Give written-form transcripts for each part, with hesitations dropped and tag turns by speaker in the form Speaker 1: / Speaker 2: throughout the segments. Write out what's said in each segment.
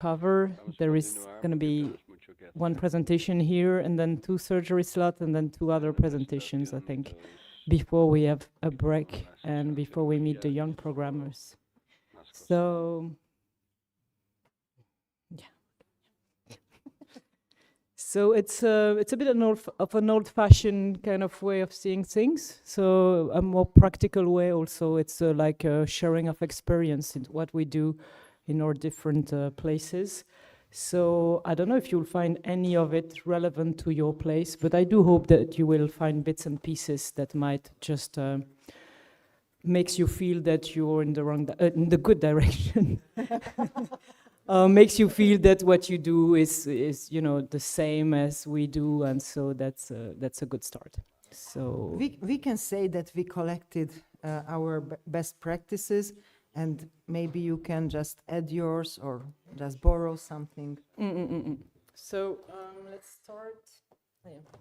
Speaker 1: cover. There is going to be one presentation here, and then 2 surgery slots, and then 2 other presentations, I think, before we have a break and before we meet the young programmers. So, yeah. So it's a bit of an old-fashioned kind of way of seeing things. So a more practical way also. It's like a sharing of experience in what we do in our different places. So I don't know if you'll find any of it relevant to your place, but I do hope that you will find bits and pieces that might just makes you feel that you're in the good direction. Makes you feel that what you do is the same as we do, and so that's a good start. So
Speaker 2: we can say that we collected our best practices, and maybe you can just add yours or just borrow something.
Speaker 1: So let's start. Oh, yeah.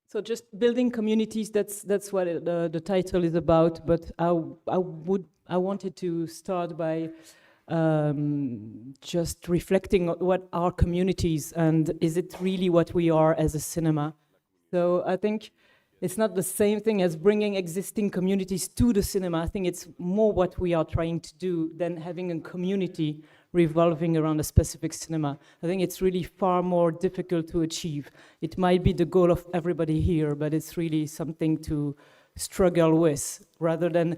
Speaker 1: So just building communities, that's what the title is about, but I wanted to start by just reflecting on what are communities and is it really what we are as a cinema. So I think it's not the same thing as bringing existing communities to the cinema. I think it's more what we are trying to do than having a community revolving around a specific cinema. I think it's really far more difficult to achieve. It might be the goal of everybody here, but it's really something to struggle with, rather than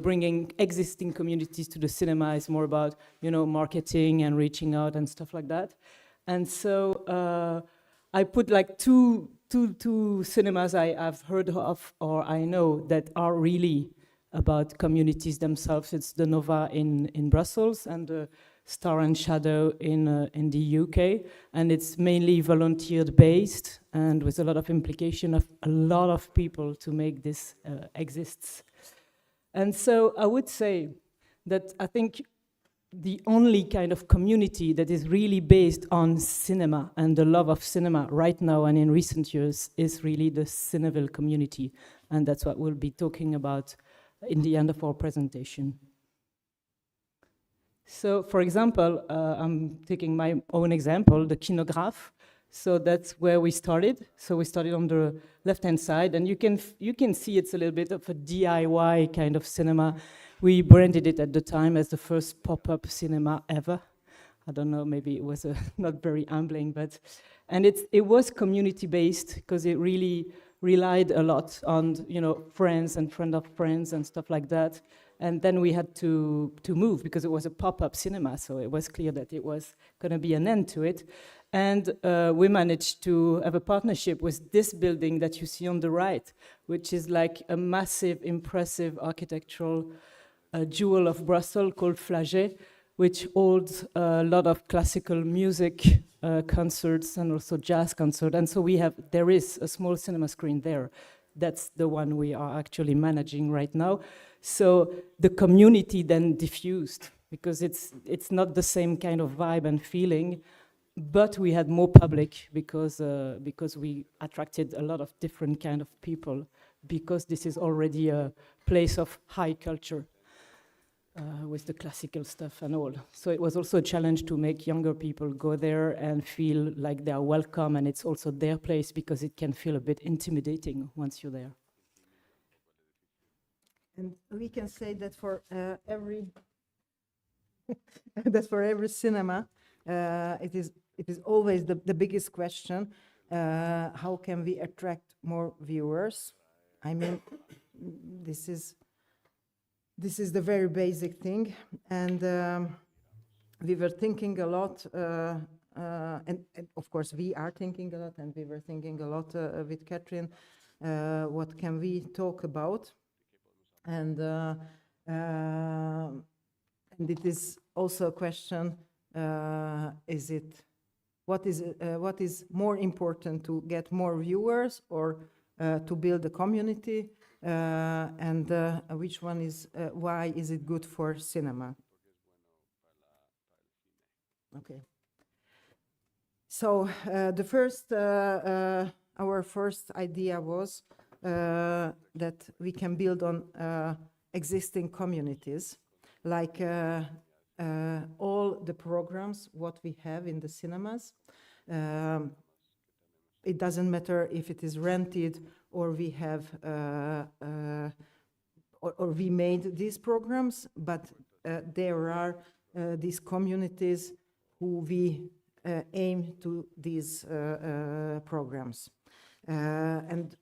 Speaker 1: bringing existing communities to the cinema. Is more about marketing and reaching out and stuff like that. And so I put like two cinemas I've heard of or I know that are really about communities themselves. It's the Nova in Brussels and the Star and Shadow in the UK, and it's mainly volunteer based and with a lot of implication of a lot of people to make this exists. And so I would say that I think the only kind of community that is really based on cinema and the love of cinema right now and in recent years is really the Cineville community, and that's what we'll be talking about in the end of our presentation. So, for example, I'm taking my own example, the Kinograph. So that's where we started. So we started on the left-hand side, and you can see it's a little bit of a DIY kind of cinema. We branded it at the time as the first pop-up cinema ever. I don't know, maybe it was not very humbling, and it was community-based because it really relied a lot on friends and friend of friends and stuff like that. And then we had to move because it was a pop-up cinema, so it was clear that it was going to be an end to it. And we managed to have a partnership with this building that you see on the right, which is like a massive, impressive architectural jewel of Brussels called Flagey, which holds a lot of classical music concerts and also jazz concerts. And so there is a small cinema screen there. That's the one we are actually managing right now. So the community then diffused because it's not the same kind of vibe and feeling, but we had more public because we attracted a lot of different kind of people because this is already a place of high culture with the classical stuff and all. So it was also a challenge to make younger people go there and feel like they are welcome, and it's also their place because it can feel a bit intimidating once you're there.
Speaker 2: And we can say that for every cinema, it is always the biggest question: how can we attract more viewers? I mean, this is the very basic thing, and we were thinking a lot, and of course we are thinking a lot, and we were thinking a lot with Catherine. What can we talk about? And it is also a question: what is more important, to get more viewers or to build a community? And which one is? Why is it good for cinema? Okay. So our first idea was that we can build on existing communities, like all the programs what we have in the cinemas. It doesn't matter if it is rented or we have or we made these programs, but there are these communities who we aim to these programs. And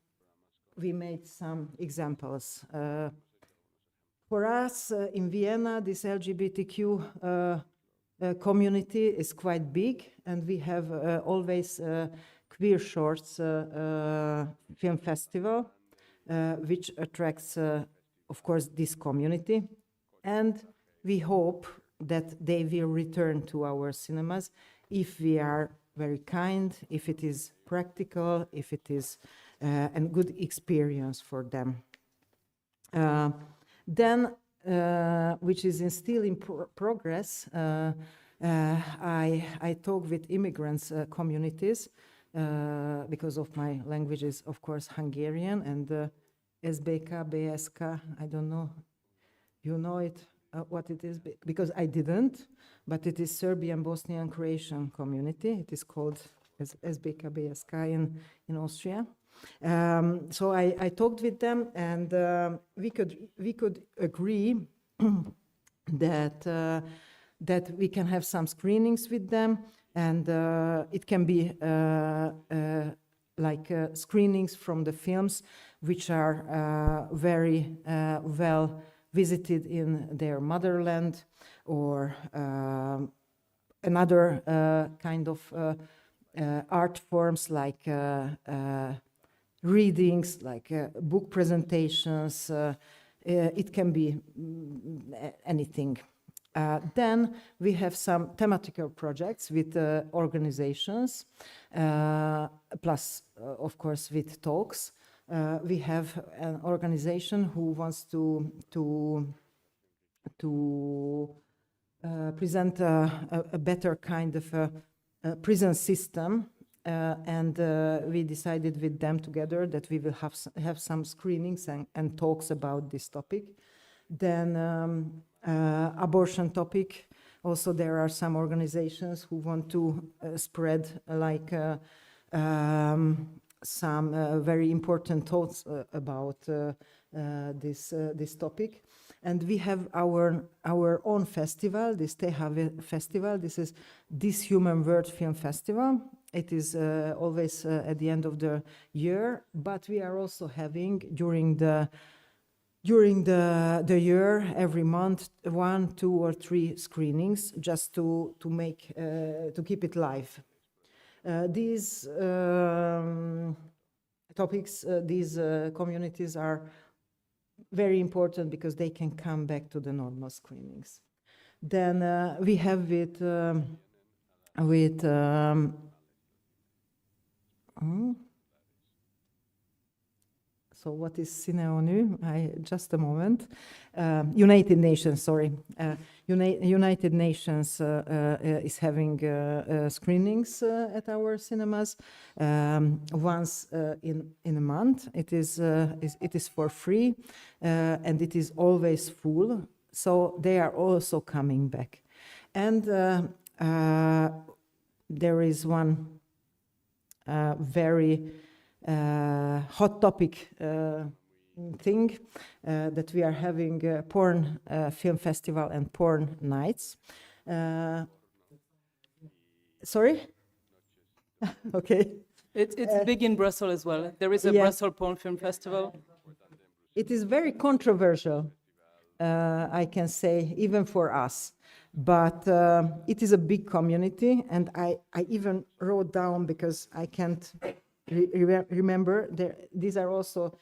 Speaker 2: we made some examples. For us in Vienna, this LGBTQ community is quite big, and we have always Queer Shorts film festival, which attracts, of course, this community. And we hope that they will return to our cinemas if we are very kind, if it is practical, if it is a good experience for them. Then, which is still in progress, I talk with immigrants communities because of my language is, of course, Hungarian, and SBK, BSK, I don't know, you know it, what it is, because I didn't, but it is Serbian, Bosnian, Croatian community. It is called SBK, BSK in Austria. So I talked with them, and we could agree that we can have some screenings with them, and it can be like screenings from the films which are very well visited in their motherland, or another kind of art forms like readings, like book presentations. It can be anything. Then we have some thematical projects with organizations, plus, of course, with talks. We have an organization who wants to present a better kind of a prison system, and we decided with them together that we will have some screenings and talks about this topic. Then abortion topic. Also, there are some organizations who want to spread like some very important thoughts about this topic. And we have our own festival, this Teha festival. This is This Human World Film Festival. It is always at the end of the year, but we are also having during the year, every month, 1, 2, or 3 screenings, just to make to keep it live. These topics, these communities are very important because they can come back to the normal screenings. Then we have so what is CineONU? Just a moment. United Nations, sorry. United Nations is having screenings at our cinemas once in a month. It is for free, and it is always full. So they are also coming back. And there is one very hot topic thing that we are having porn film festival and porn nights. Sorry? Okay.
Speaker 1: It's big in Brussels as well. There is a Brussels Porn Film Festival.
Speaker 2: It is very controversial, I can say, even for us. But it is a big community, and I even wrote down, because I can't remember, these are also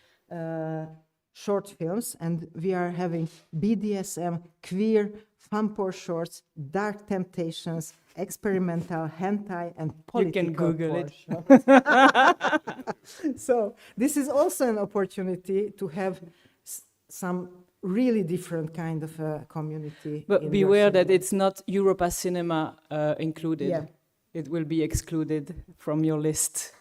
Speaker 2: short films, and we are having BDSM, queer, fun-porn shorts, dark temptations, experimental, hentai, and political.
Speaker 1: You can Google it.
Speaker 2: So this is also an opportunity to have some really different kind of community.
Speaker 1: But beware that it's not Europa Cinema included.
Speaker 2: Yeah.
Speaker 1: It will be excluded from your list.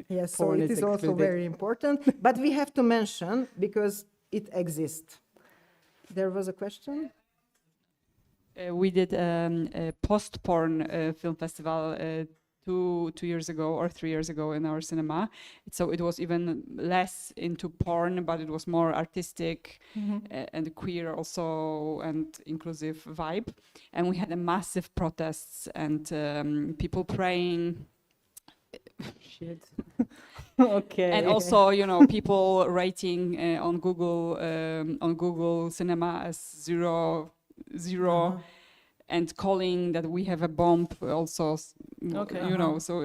Speaker 2: Yes, so it is also very important, but we have to mention because it exists. There was a question?
Speaker 3: we did a post-porn film festival 2 years ago or 3 years ago in our cinema. So it was even less into porn, but it was more artistic and queer also and inclusive vibe. And we had a massive protests and people praying.
Speaker 1: Shit. Okay.
Speaker 3: And also, you know, people rating on Google Cinema as 0, and calling that we have a bomb also. You know, so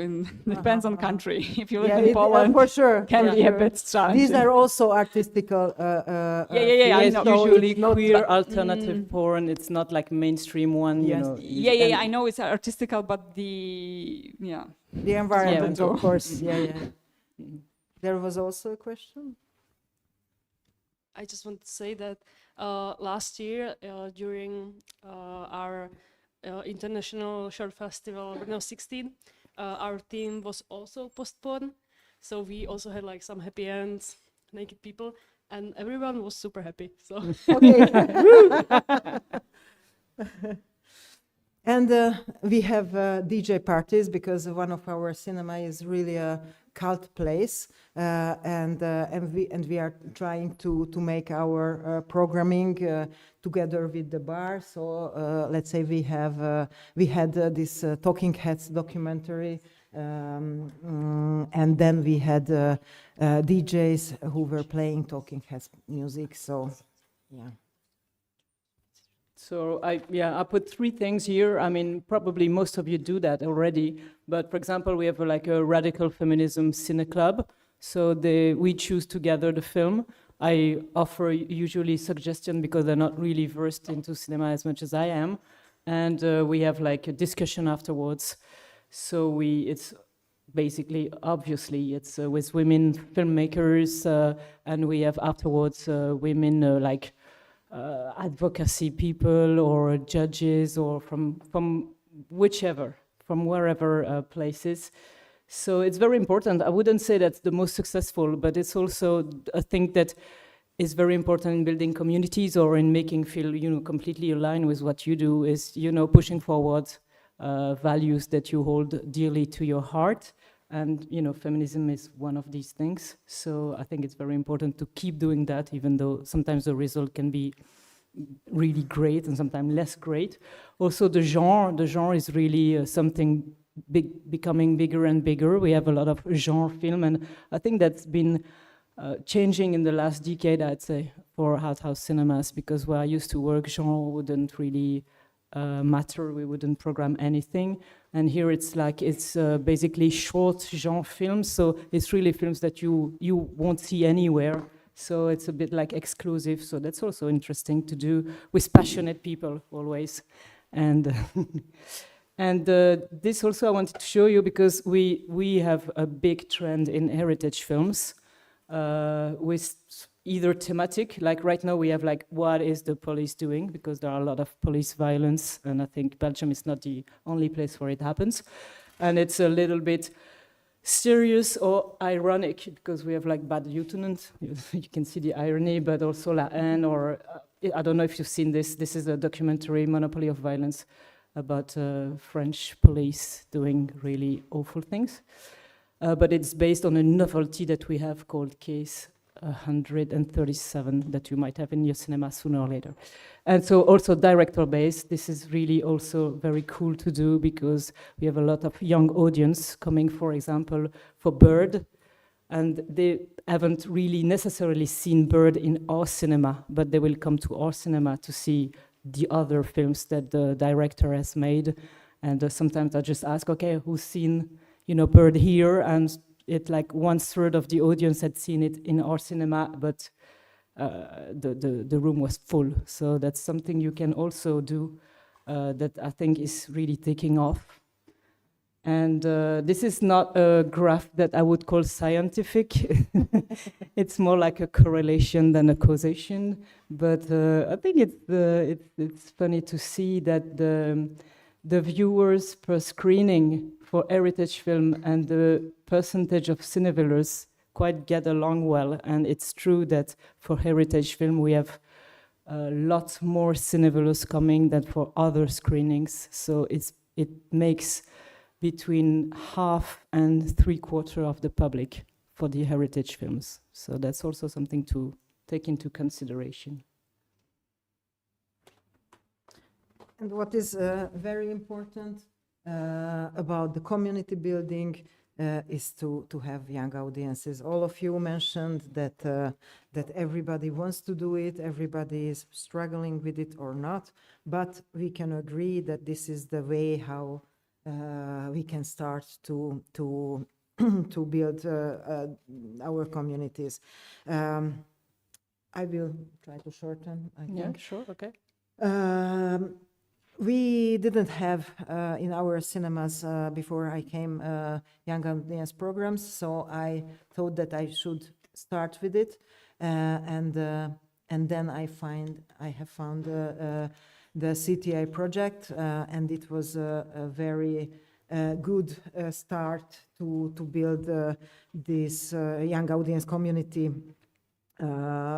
Speaker 3: depends on country. If you live in Poland,
Speaker 2: for sure,
Speaker 3: can be a bit challenging.
Speaker 2: These are also artistical.
Speaker 3: I
Speaker 1: It's
Speaker 3: know.
Speaker 1: usually queer alternative porn. It's not like mainstream one. You know.
Speaker 3: I know it's artistical, but the
Speaker 2: environment, of course. There was also a question.
Speaker 4: I just want to say that last year during our international short festival, 16, our theme was also postponed. So we also had like some happy ends, naked people, and everyone was super happy. So
Speaker 2: okay. And we have DJ parties because one of our cinema is really a cult place, and we are trying to make our programming together with the bar. So let's say we had this Talking Heads documentary, and then we had DJs who were playing Talking Heads music. So yeah.
Speaker 1: So I put 3 things here. I mean, probably most of you do that already. But for example, we have like a radical feminism cine club. So we choose together the film. I offer usually suggestion because they're not really versed into cinema as much as I am. And we have like a discussion afterwards. So it's basically, obviously, it's with women filmmakers. And we have afterwards women advocacy people or judges or from wherever places. So it's very important. I wouldn't say that's the most successful, but it's also a thing that is very important in building communities or in making feel, completely aligned with what you do is, pushing forward values that you hold dearly to your heart. And, feminism is one of these things. So I think it's very important to keep doing that, even though sometimes the result can be really great and sometimes less great. Also, the genre is really something becoming bigger and bigger. We have a lot of genre film, and I think that's been changing in the last decade, I'd say, for art house cinemas, because where I used to work, genre wouldn't really matter. We wouldn't program anything. And here it's basically short genre films, so it's really films that you won't see anywhere. So it's a bit like exclusive. So that's also interesting to do with passionate people always. And this also I wanted to show you because we have a big trend in heritage films with either thematic, like right now we have like what is the police doing, because there are a lot of police violence, and I think Belgium is not the only place where it happens. And it's a little bit serious or ironic, because we have like Bad Lieutenant, you can see the irony, but also La Haine, or I don't know if you've seen this. This is a documentary, Monopoly of Violence, about French police doing really awful things. But it's based on a novelty that we have called Case 137 that you might have in your cinema sooner or later. And so also director-based, this is really also very cool to do because we have a lot of young audience coming, for example, for Bird, and they haven't really necessarily seen Bird in our cinema, but they will come to our cinema to see the other films that the director has made. And sometimes I just ask, okay, who's seen, Bird here? And it like 1/3 of the audience had seen it in our cinema, but the room was full. So that's something you can also do that I think is really taking off. And this is not a graph that I would call scientific. It's more like a correlation than a causation. But I think it's funny to see that the viewers per screening for heritage film and the percentage of Cinevillers quite get along well. And it's true that for heritage film we have lots more cinevilles coming than for other screenings. So it makes between half and 3/4 of the public for the heritage films. So that's also something to take into consideration.
Speaker 2: And what is very important about the community building is to have young audiences. All of you mentioned that everybody wants to do it, everybody is struggling with it or not, but we can agree that this is the way how we can start to to build our communities. I will try to shorten, I think.
Speaker 1: Yeah, sure, okay.
Speaker 2: We didn't have in our cinemas before I came young audience programs, so I thought that I should start with it, and then I have found the CTI project, and it was a very good start to build this young audience community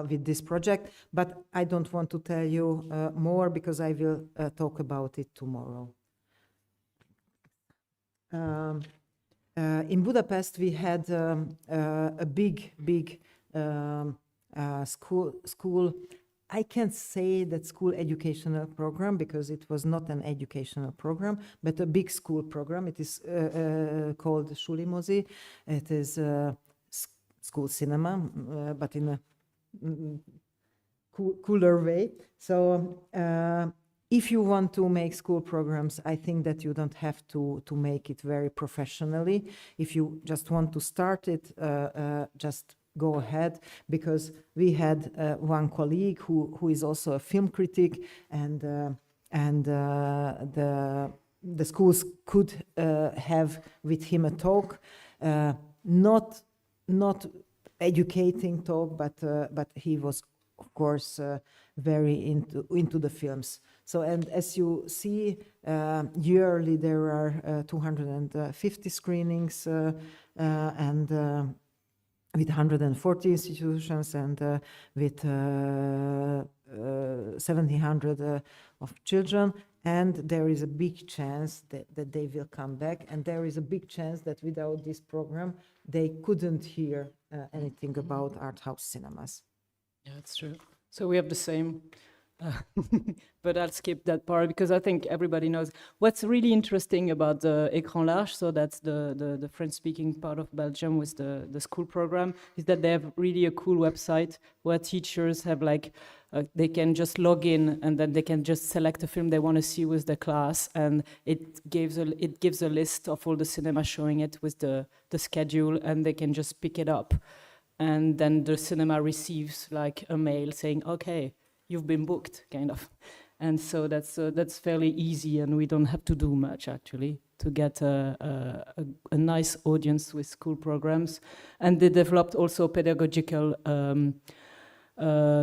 Speaker 2: with this project, but I don't want to tell you more because I will talk about it tomorrow. In Budapest, we had a big school. I can't say that school educational program because it was not an educational program, but a big school program. It is called Sulimozi. It is school cinema, but in a cooler way. So if you want to make school programs, I think that you don't have to make it very professionally. If you just want to start it, just go ahead, because we had one colleague who is also a film critic, and the schools could have with him a talk, not educating talk, but he was of course very into the films. So, and as you see, yearly there are 250 screenings and with 140 institutions and with 1,700 of children. And there is a big chance that they will come back. And there is a big chance that without this program, they couldn't hear anything about art house cinemas.
Speaker 1: Yeah, that's true. So we have the same, but I'll skip that part because I think everybody knows. What's really interesting about the Écran Large, so that's the French-speaking part of Belgium with the school program, is that they have really a cool website where teachers have like, they can just log in and then they can just select a film they want to see with the class, and it gives a list of all the cinema showing it with the schedule, and they can just pick it up. And then the cinema receives like a mail saying, okay, you've been booked, kind of. And so that's fairly easy, and we don't have to do much actually to get a nice audience with school programs. And they developed also pedagogical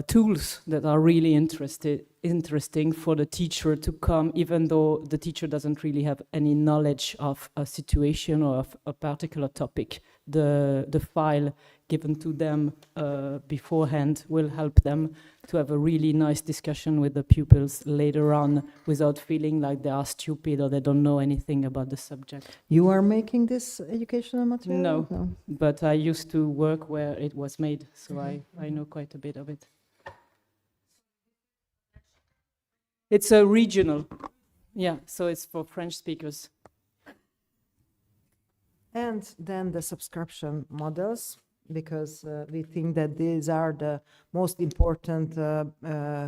Speaker 1: tools that are really interesting for the teacher to come, even though the teacher doesn't really have any knowledge of a situation or of a particular topic. The file given to them beforehand will help them to have a really nice discussion with the pupils later on without feeling like they are stupid or they don't know anything about the subject.
Speaker 2: You are making this educational material?
Speaker 1: No, but I used to work where it was made, so I know quite a bit of it. It's a regional, yeah, so it's for French speakers.
Speaker 2: And then the subscription models, because we think that these are the most important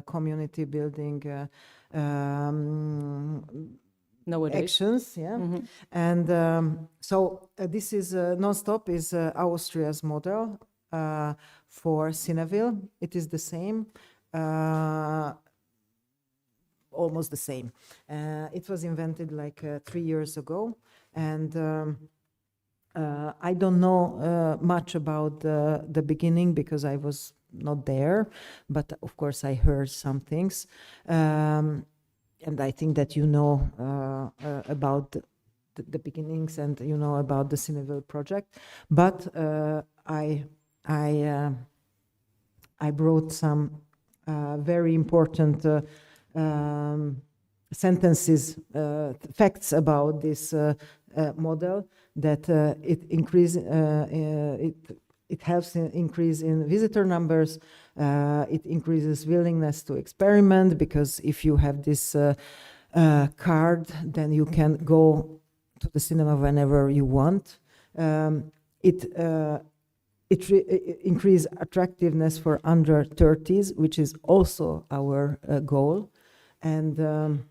Speaker 2: community building
Speaker 1: Nowadays.
Speaker 2: actions. Yeah.
Speaker 1: Mm-hmm.
Speaker 2: And so this is Nonstop is Austria's model for Cineville. It is the same. Almost the same. It was invented like 3 years ago, and I don't know much about the beginning because I was not there, but of course I heard some things, and I think that you know about the beginnings and you know about the Cineville project. But I brought some very important sentences, facts about this model, that it helps in increase in visitor numbers. It increases willingness to experiment, because if you have this card, then you can go to the cinema whenever you want. It increase attractiveness for under 30s, which is also our goal, and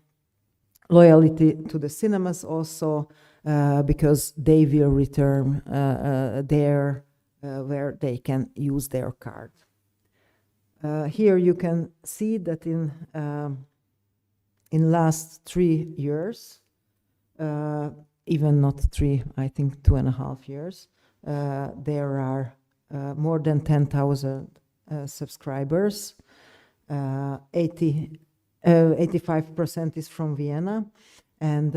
Speaker 2: loyalty to the cinemas also, because they will return there where they can use their card. Here you can see that in last 3 years, even not 3, I think 2.5 years, there are more than 10,000 subscribers. 85% is from Vienna, and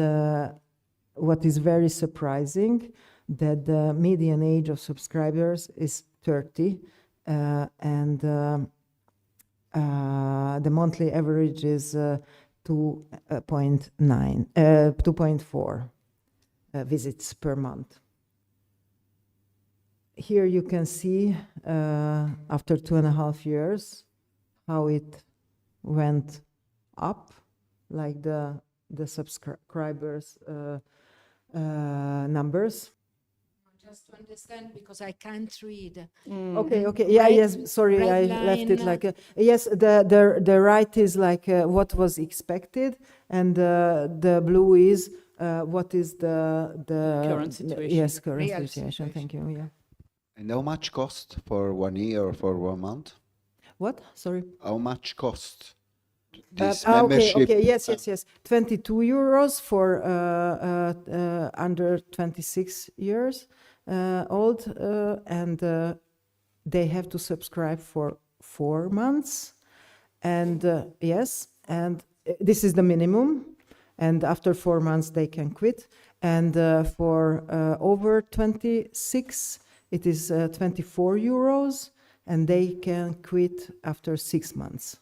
Speaker 2: what is very surprising, that the median age of subscribers is 30, and the monthly average is 2.4 visits per month. Here you can see, after 2.5 years, how it went up, like the subscribers numbers.
Speaker 5: Just to understand, because I can't read.
Speaker 2: Okay, yeah,
Speaker 5: Right-
Speaker 2: yes, sorry, I
Speaker 5: right
Speaker 2: left it
Speaker 5: line.
Speaker 2: like, yes, the right is like what was expected, and the blue is what is the
Speaker 1: Current situation.
Speaker 2: Yes, current
Speaker 5: Real
Speaker 2: situation, thank you, yeah.
Speaker 6: And how much cost for 1 year or for 1 month?
Speaker 2: What, sorry?
Speaker 6: How much cost this
Speaker 2: Okay,
Speaker 6: membership?
Speaker 2: yes, 22 euros for under 26 years old, and they have to subscribe for 4 months, and yes, and this is the minimum, and after 4 months they can quit, and for over 26 it is 24 euros, and they can quit after 6 months.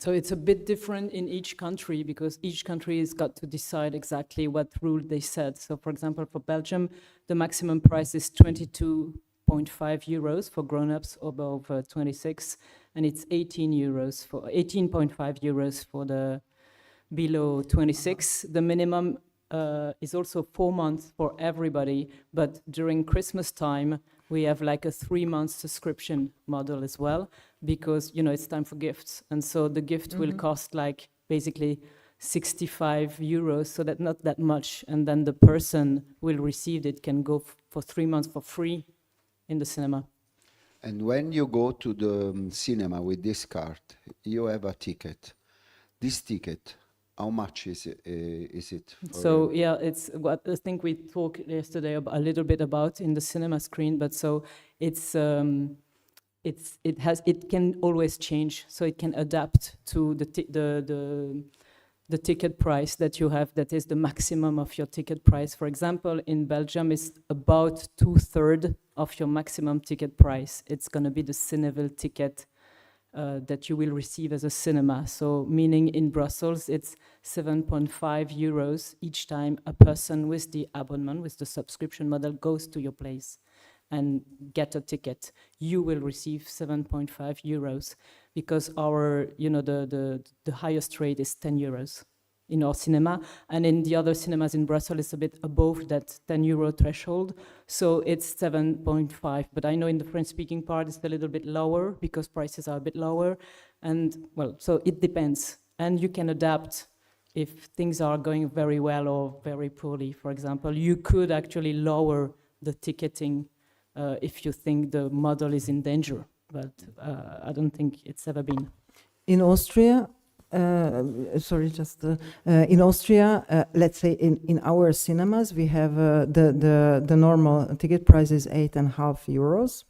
Speaker 1: So it's a bit different in each country, because each country has got to decide exactly what rule they set. So for example, for Belgium, the maximum price is 22.5 euros for grown-ups above 26, and it's 18.5 euros for the below 26. The minimum is also 4 months for everybody, but during Christmas time, we have like a 3-month subscription model as well, because, you know, it's time for gifts. And so the gift will cost like basically 65 euros, so that not that much. And then the person will receive it, can go for 3 months for free in the cinema.
Speaker 6: And when you go to the cinema with this card, you have a ticket. This ticket, how much is it? For
Speaker 1: So yeah, it's what I think we talked yesterday a little bit about in the cinema screen. But so it can always change. So it can adapt to the ticket price that you have. That is the maximum of your ticket price. For example, in Belgium, it's about 2/3 of your maximum ticket price. It's going to be the Cineville ticket that you will receive as a cinema. So meaning in Brussels, it's 7.5 euros each time a person with the abonnement, with the subscription model, goes to your place and get a ticket. You will receive 7.5 euros, because our, you know, the highest rate is 10 euros in our cinema, and in the other cinemas in Brussels it's a bit above that 10 euro threshold, so it's 7.5. But I know in the French-speaking part it's a little bit lower, because prices are a bit lower, and well, so it depends, and you can adapt if things are going very well or very poorly. For example, you could actually lower the ticketing if you think the model is in danger, but I don't think it's ever been.
Speaker 2: In Austria, in Austria, let's say in our cinemas, we have the normal ticket price is 8.5 euros.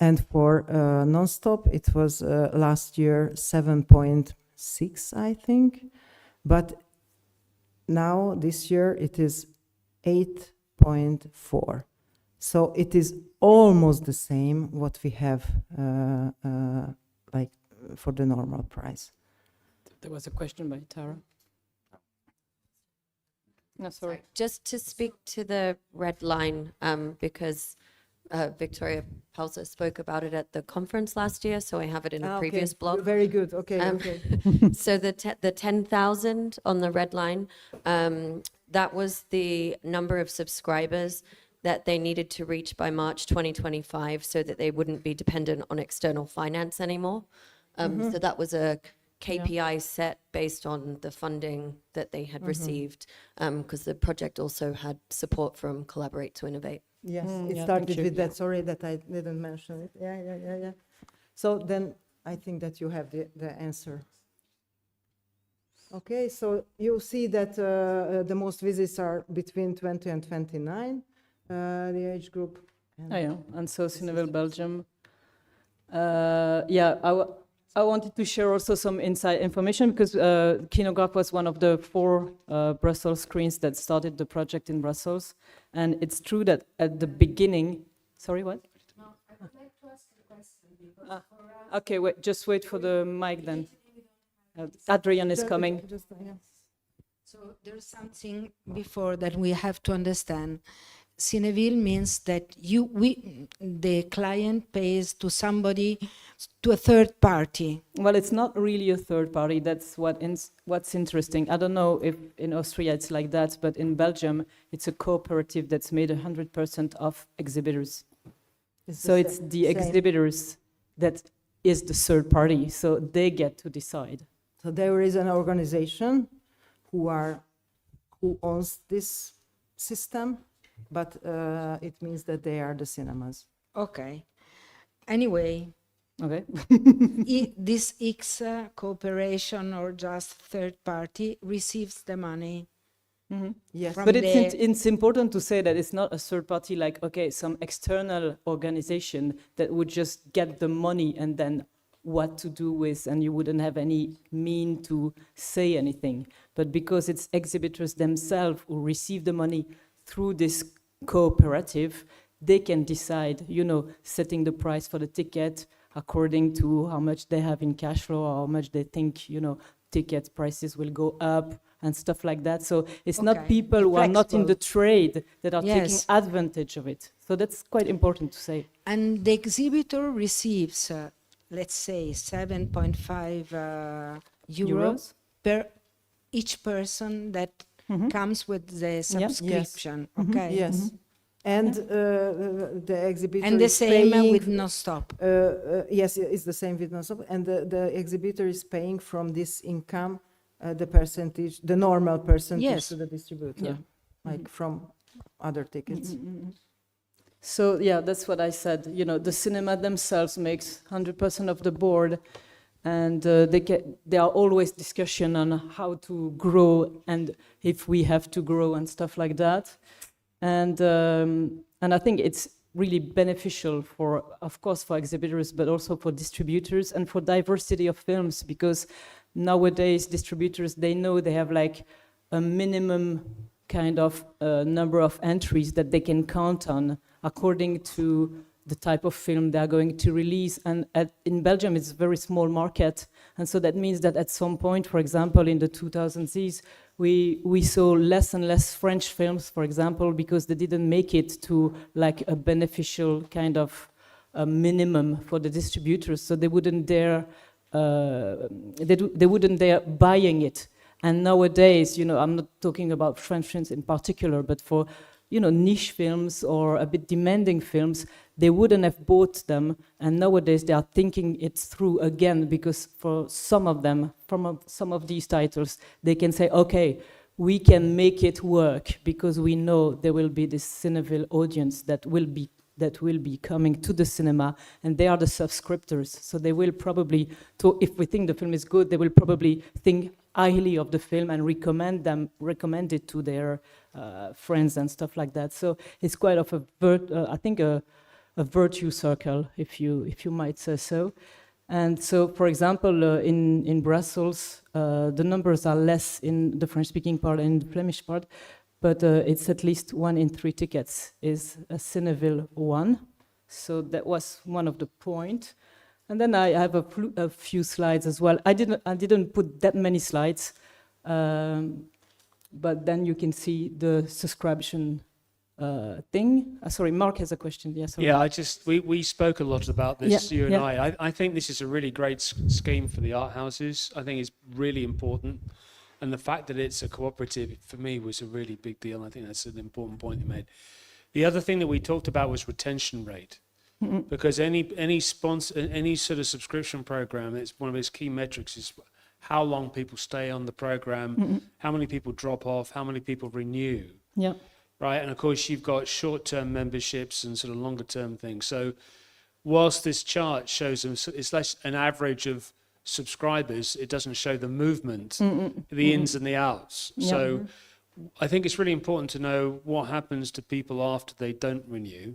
Speaker 2: And for non-stop, it was last year 7.6, I think. But now, this year, it is 8.4. So it is almost the same what we have like for the normal price.
Speaker 1: There was a question by Tara. No, sorry.
Speaker 7: Just to speak to the red line, because Victoria Palsa spoke about it at the conference last year, so I have it in a previous blog.
Speaker 2: Very good. Okay.
Speaker 7: Um,
Speaker 2: Okay.
Speaker 7: So the 10,000 on the red line, that was the number of subscribers that they needed to reach by March 2025 so that they wouldn't be dependent on external finance anymore. So that was a KPI set based on the funding that they had received, because the project also had support from Collaborate to Innovate.
Speaker 2: Yes,
Speaker 1: Mm,
Speaker 2: it
Speaker 1: yeah,
Speaker 2: started
Speaker 1: thank you.
Speaker 2: with that. Sorry that I didn't mention it. Yeah. So then I think that you have the answer. Okay, so you see that the most visits are between 20 and 29, the age group. And
Speaker 1: Oh, yeah, and so Cineville Belgium. Yeah, I wanted to share also some inside information because Kino was one of the 4 Brussels screens that started the project in Brussels. And it's true that at the beginning, sorry, what?
Speaker 5: No, I would like to ask a question because for us,
Speaker 1: Okay, wait, just wait for the mic then. Adrian is coming.
Speaker 5: so there's something before that we have to understand. Cineville means that the client pays to somebody, to a third party.
Speaker 1: Well, it's not really a third party. That's what's interesting. I don't know if in Austria it's like that, but in Belgium, it's a cooperative that's made 100% of exhibitors. So it's the exhibitors that is the third party. So they get to decide.
Speaker 2: So there is an organization who owns this system, but it means that they are the cinemas.
Speaker 5: Okay. Anyway,
Speaker 1: Okay.
Speaker 5: this X cooperation or just third party receives the money.
Speaker 2: Yes.
Speaker 5: From
Speaker 1: But
Speaker 5: the-
Speaker 1: it's important to say that it's not a third party like, okay, some external organization that would just get the money and then what to do with, and you wouldn't have any mean to say anything. But because it's exhibitors themselves who receive the money through this cooperative, they can decide, setting the price for the ticket according to how much they have in cash flow or how much they think, ticket prices will go up and stuff like that. So it's not
Speaker 5: Okay.
Speaker 1: people who are not in
Speaker 5: Flexible.
Speaker 1: the trade that are taking
Speaker 5: Yes.
Speaker 1: advantage of it. So that's quite important to say.
Speaker 5: And the exhibitor receives, let's say, 7.5 euros per each person that comes with the subscription. Okay.
Speaker 2: Yes. And the exhibitor
Speaker 5: And the
Speaker 2: is
Speaker 5: same
Speaker 2: paying,
Speaker 5: with no stop.
Speaker 2: yes, it's the same with non-stop. And the exhibitor is paying from this income the percentage, the normal percentage
Speaker 5: Yes.
Speaker 2: to the distributor,
Speaker 1: Yeah.
Speaker 2: like from other tickets.
Speaker 1: So yeah, that's what I said. The cinema themselves makes 100% of the board, and there are always discussion on how to grow and if we have to grow and stuff like that. And I think it's really beneficial for, of course, for exhibitors, but also for distributors and for diversity of films, because nowadays distributors, they know they have like a minimum kind of number of entries that they can count on according to the type of film they are going to release. And in Belgium, it's a very small market. And so that means that at some point, for example, in the 2000s, we saw less and less French films, for example, because they didn't make it to like a beneficial kind of minimum for the distributors. So they wouldn't dare, they wouldn't dare buying it. And nowadays, I'm not talking about French films in particular, but for, niche films or a bit demanding films, they wouldn't have bought them. And nowadays they are thinking it through again, because for some of them, from some of these titles, they can say, okay, we can make it work because we know there will be this Cineville audience that will be coming to the cinema, and they are the subscriptors. So they will probably, if we think the film is good, they will probably think highly of the film and recommend it to their friends and stuff like that. So it's quite of a virtue circle, if you might say so. And so, for example, in Brussels, the numbers are less in the French-speaking part and the Flemish part, but it's at least 1 in 3 tickets is a Cineville one. So that was one of the points. And then I have a few slides as well. I didn't put that many slides, but then you can see the subscription thing. Sorry, Mark has a question. Yeah, sorry.
Speaker 8: Yeah, we spoke a lot about this,
Speaker 1: Yeah,
Speaker 8: you and
Speaker 1: yeah.
Speaker 8: I think this is a really great scheme for the art houses. I think it's really important. And the fact that it's a cooperative, for me, was a really big deal. I think that's an important point you made. The other thing that we talked about was retention rate. Because any sort of subscription program, it's one of its key metrics is how long people stay on the program, how many people drop off, how many people renew.
Speaker 1: Yeah.
Speaker 8: Right, and of course you've got short-term memberships and sort of longer-term things. So whilst this chart shows them, it's less an average of subscribers, it doesn't show the movement, the ins and the outs.
Speaker 1: Yeah.
Speaker 8: So I think it's really important to know what happens to people after they don't renew,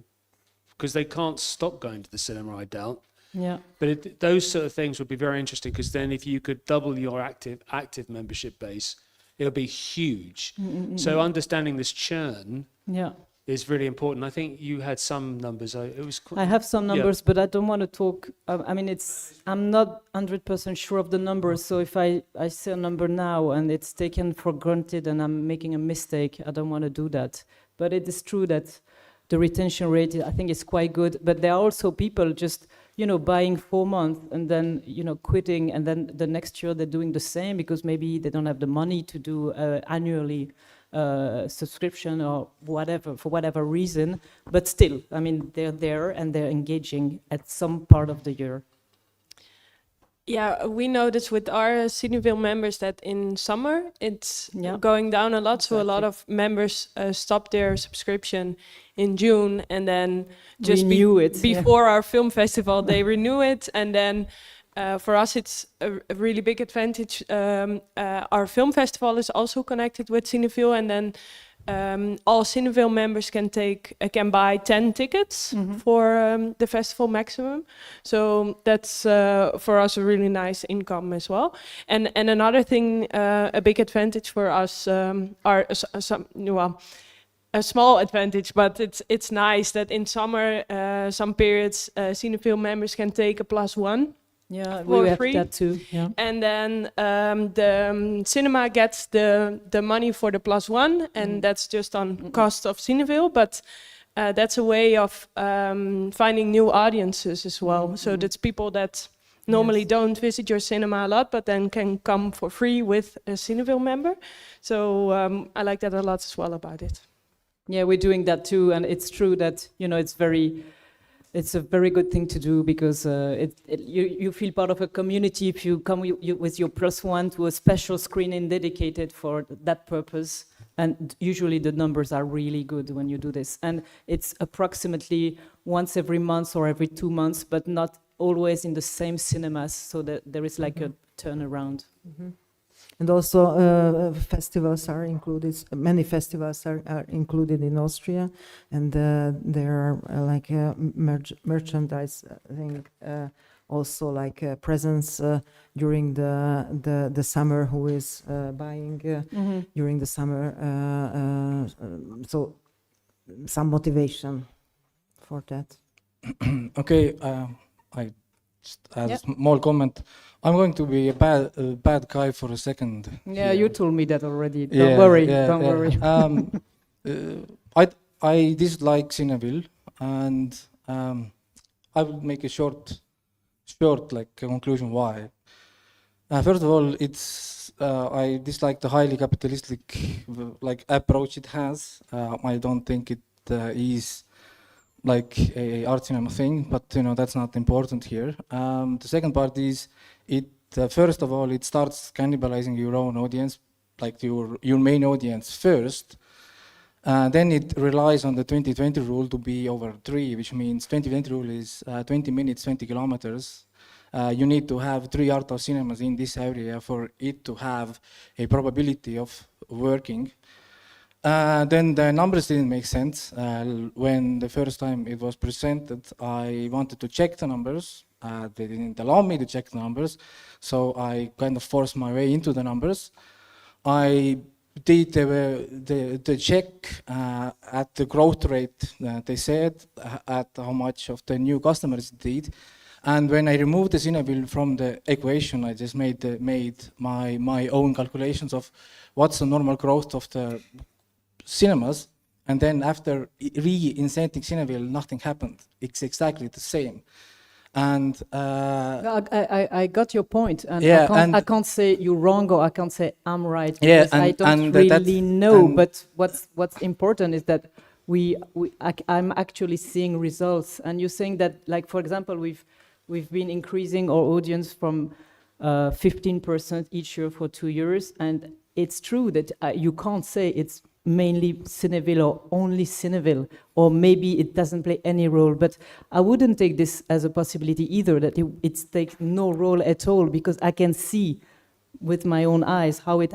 Speaker 8: because they can't stop going to the cinema, I doubt.
Speaker 1: Yeah.
Speaker 8: But those sort of things would be very interesting, because then if you could double your active membership base, it'll be huge. So understanding this churn is really important. I think you had some numbers.
Speaker 1: I have some numbers, but I don't want to talk. I mean, I'm not 100% sure of the numbers. So if I say a number now and it's taken for granted and I'm making a mistake, I don't want to do that. But it is true that the retention rate, I think, is quite good. But there are also people just, buying 4 months and then, quitting. And then the next year they're doing the same because maybe they don't have the money to do annually subscription or whatever, for whatever reason. But still, I mean, they're there and they're engaging at some part of the year.
Speaker 4: Yeah, we noticed with our Cineville members that in summer it's going down a lot. So a lot of members stop their subscription in June and then just
Speaker 1: renew it
Speaker 4: before our film festival. They renew it, and then for us it's a really big advantage. Our film festival is also connected with Cineville, and then all Cineville members can buy 10 tickets for the festival maximum. So that's for us a really nice income as well. And another thing, a big advantage for us are a small advantage, but it's nice that in summer some periods Cineville members can take a +1.
Speaker 1: Yeah,
Speaker 4: for
Speaker 1: we have
Speaker 4: free.
Speaker 1: that too. Yeah.
Speaker 4: And then the cinema gets the money for the +1, and that's just on cost of Cineville. But that's a way of finding new audiences as well. So that's people that normally don't visit your cinema a lot, but then can come for free with a Cineville member. So I like that a lot as well about it.
Speaker 1: Yeah, we're doing that too, and it's true that it's a very good thing to do because you feel part of a community if you come with your +1 to a special screening dedicated for that purpose. And usually the numbers are really good when you do this. And it's approximately once every month or every 2 months, but not always in the same cinemas, so that there is like a turnaround.
Speaker 2: And also festivals are included, many festivals are included in Austria, and there are like merchandise, I think, also like presence during the summer, who is buying during the summer, so some motivation for that.
Speaker 9: Okay, I just add a small comment. I'm going to be a bad guy for a second.
Speaker 1: Yeah, you told me that already.
Speaker 9: Yeah,
Speaker 1: Don't worry.
Speaker 9: I dislike Cineville, and I will make a short conclusion why. First of all, I dislike the highly capitalistic approach it has. I don't think it is like a art cinema thing, but that's not important here. The second part is first of all, it starts cannibalizing your own audience, like your main audience first. Then it relies on the 2020 rule to be over 3, which means 2020 rule is 20 minutes, 20 kilometers. You need to have 3 art house cinemas in this area for it to have a probability of working. Then the numbers didn't make sense. When the first time it was presented, I wanted to check the numbers. They didn't allow me to check the numbers, so I kind of forced my way into the numbers. I did the check at the growth rate they said, at how much of the new customers it did, And when I removed the Cineville from the equation, I just made my own calculations of what's the normal growth of the cinemas. And then after reinventing Cineville, nothing happened. It's exactly the same. And
Speaker 1: I got your point, and
Speaker 9: yeah,
Speaker 1: I can't say you're wrong or I can't say I'm right.
Speaker 9: Yeah,
Speaker 1: because I
Speaker 9: and
Speaker 1: don't
Speaker 9: that's-
Speaker 1: really know.
Speaker 9: and-
Speaker 1: But what's important is that I'm actually seeing results. And you're saying that, like for example, we've been increasing our audience from 15% each year for 2 years, and it's true that you can't say it's mainly Cineville or only Cineville, or maybe it doesn't play any role. But I wouldn't take this as a possibility either, that it takes no role at all, because I can see with my own eyes how it's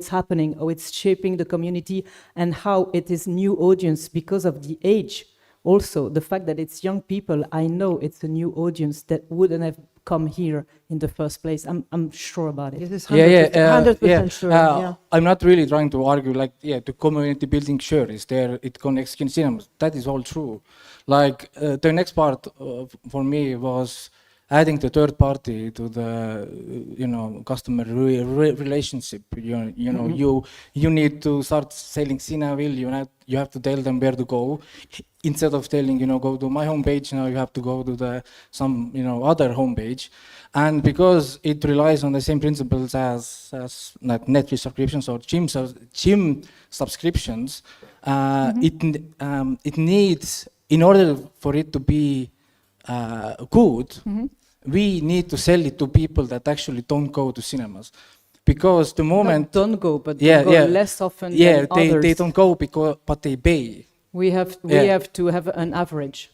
Speaker 1: happening, how it's shaping the community, and how it is new audience because of the age. Also, the fact that it's young people, I know it's a new audience that wouldn't have come here in the first place. I'm sure about it.
Speaker 2: This is
Speaker 9: Yeah,
Speaker 2: 100% sure. Yeah.
Speaker 9: I'm not really trying to argue like, the community building sure is there, it connects cinemas. That is all true. Like the next part for me was adding the third party to the, customer relationship. You need to start selling Cineville. You have to tell them where to go. Instead of telling, go to my homepage, now you have to go to some other homepage. And because it relies on the same principles as like Netflix subscriptions or gym subscriptions, it needs, in order for it to be good, we need to sell it to people that actually don't go to cinemas. Because the moment...
Speaker 1: Not don't go, but they go less often than others.
Speaker 9: They don't go but they pay.
Speaker 1: We have to have an average.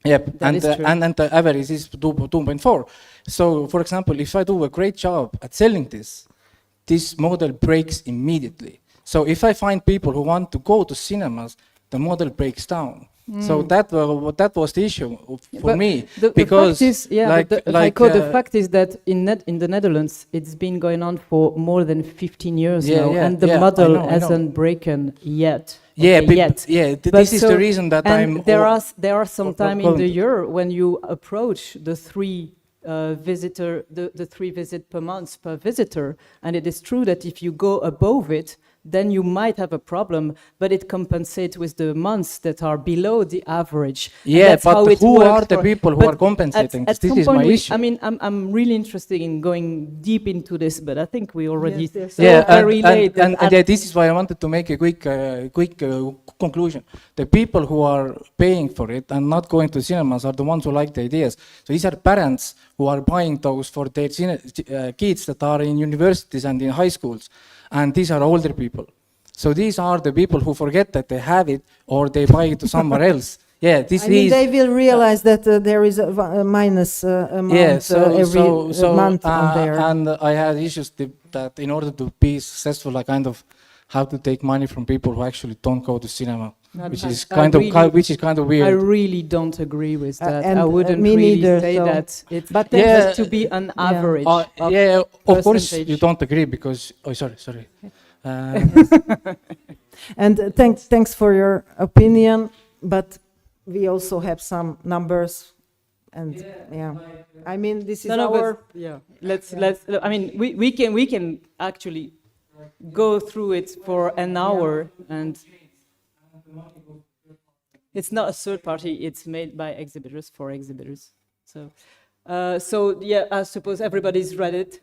Speaker 9: Yep,
Speaker 1: That is true.
Speaker 9: and the average is 2.4. So, for example, if I do a great job at selling this model breaks immediately. So if I find people who want to go to cinemas, the model breaks down. So that was the issue for me.
Speaker 1: Because the fact is that in the Netherlands, it's been going on for more than 15 years now, and the model hasn't broken yet.
Speaker 9: This is the reason that
Speaker 1: there are some time in the year when you approach the three the 3 visits per month per visitor, and it is true that if you go above it, then you might have a problem, but it compensates with the months that are below the average.
Speaker 9: Yeah, but who are the people who are compensating?
Speaker 1: At
Speaker 9: this
Speaker 1: some
Speaker 9: is
Speaker 1: point
Speaker 9: my issue.
Speaker 1: I mean, I'm really interested in going deep into this, but I think we already
Speaker 9: very
Speaker 1: late.
Speaker 9: And this is why I wanted to make a quick conclusion. The people who are paying for it and not going to cinemas are the ones who like the ideas. So these are parents who are buying those for their kids that are in universities and in high schools. And these are older people. So these are the people who forget that they have it or they buy it to somewhere else. Yeah,
Speaker 2: they will realize that there is a minus amount every month on there.
Speaker 9: And I had issues that in order to be successful, I kind of have to take money from people who actually don't go to cinema, which is kind of weird.
Speaker 1: I really don't agree with that.
Speaker 2: And
Speaker 1: I wouldn't
Speaker 2: me
Speaker 1: really
Speaker 2: neither,
Speaker 1: say
Speaker 2: so
Speaker 1: that.
Speaker 2: but
Speaker 1: It
Speaker 2: there
Speaker 1: has to be an average.
Speaker 9: Of course you don't agree because... Oh, sorry.
Speaker 2: And thanks for your opinion, but we also have some numbers, and I mean this is our.
Speaker 1: Let's. I mean, we can actually go through it for an hour, and it's not a third party. It's made by exhibitors for exhibitors. So, I suppose everybody's read it.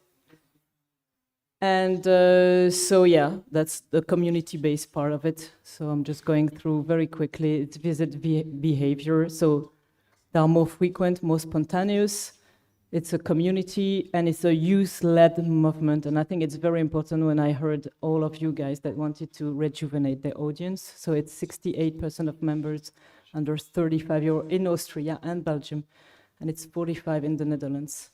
Speaker 1: And that's the community-based part of it. So I'm just going through very quickly. It's visit behavior. So they are more frequent, more spontaneous. It's a community and it's a youth-led movement. And I think it's very important when I heard all of you guys that wanted to rejuvenate their audience. So it's 68% of members under 35 years in Austria and Belgium. And it's 45 in the Netherlands.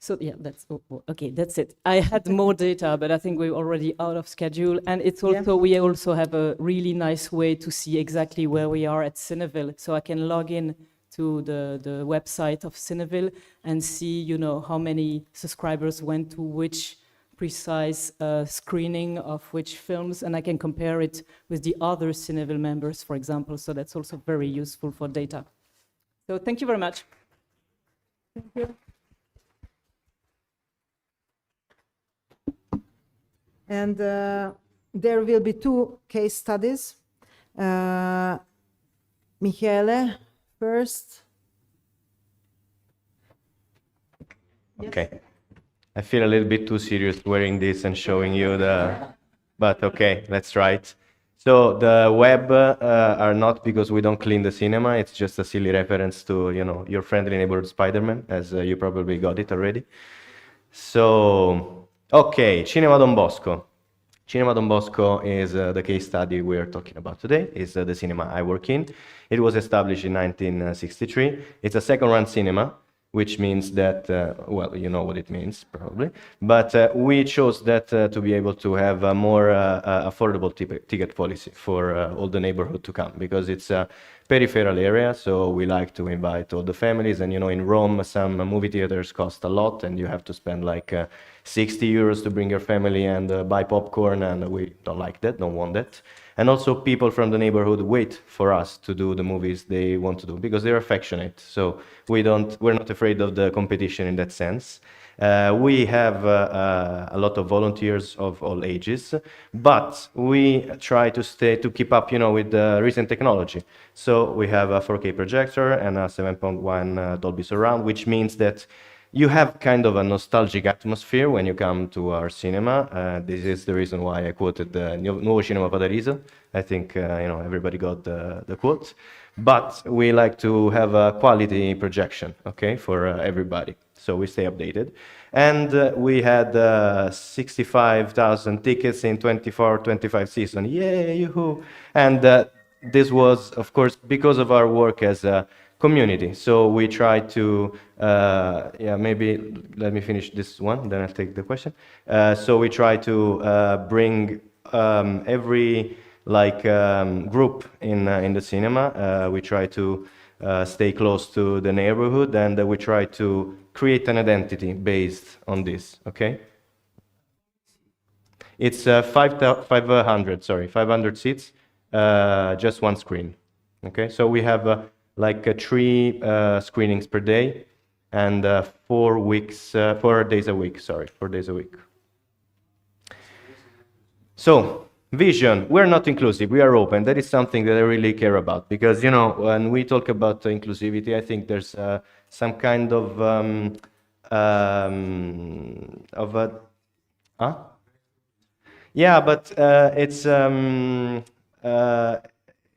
Speaker 1: So that's okay. That's it. I had more data, but I think we're already out of schedule. And it's also we also have a really nice way to see exactly where we are at Cineville. So I can log in to the website of Cineville and see, how many subscribers went to which precise screening of which films, and I can compare it with the other Cineville members, for example. So that's also very useful for data. So thank you very much.
Speaker 2: And there will be 2 case studies. Michele first.
Speaker 10: Okay. I feel a little bit too serious wearing this and showing you but okay, let's try it. So the web are not because we don't clean the cinema, it's just a silly reference to, your friendly neighborhood Spider-Man, as you probably got it already. So, okay, Cinema Don Bosco. Cinema Don Bosco is the case study we are talking about today. It's the cinema I work in. It was established in 1963. It's a second-run cinema, which means that, well, you know what it means, probably. But we chose that to be able to have a more affordable ticket policy for all the neighborhood to come, because it's a peripheral area, so we like to invite all the families. And, in Rome, some movie theaters cost a lot, and you have to spend like 60 euros to bring your family and buy popcorn, and we don't like that, don't want that. And also people from the neighborhood wait for us to do the movies they want to do because they're affectionate. So we're not afraid of the competition in that sense. We have a lot of volunteers of all ages, but we try to keep up, with the recent technology. So we have a 4K projector and a 7.1 Dolby Surround, which means that you have kind of a nostalgic atmosphere when you come to our cinema. This is the reason why I quoted the Nuovo Cinema Paradiso. I think everybody got the quote. But we like to have a quality projection, okay, for everybody. So we stay updated. And we had 65,000 tickets in 24-25 season. Yay, yoo-hoo! And this was, of course, because of our work as a community. So we try to, maybe let me finish this one, then I'll take the question. So we try to bring every group in the cinema. We try to stay close to the neighborhood, and we try to create an identity based on this, okay? It's 500 seats, just one screen, okay? So we have 3 screenings per day and 4 days a week, 4 days a week. So, vision, we're not inclusive, we are open. That is something that I really care about, because, when we talk about inclusivity, I think there's some kind of yeah, but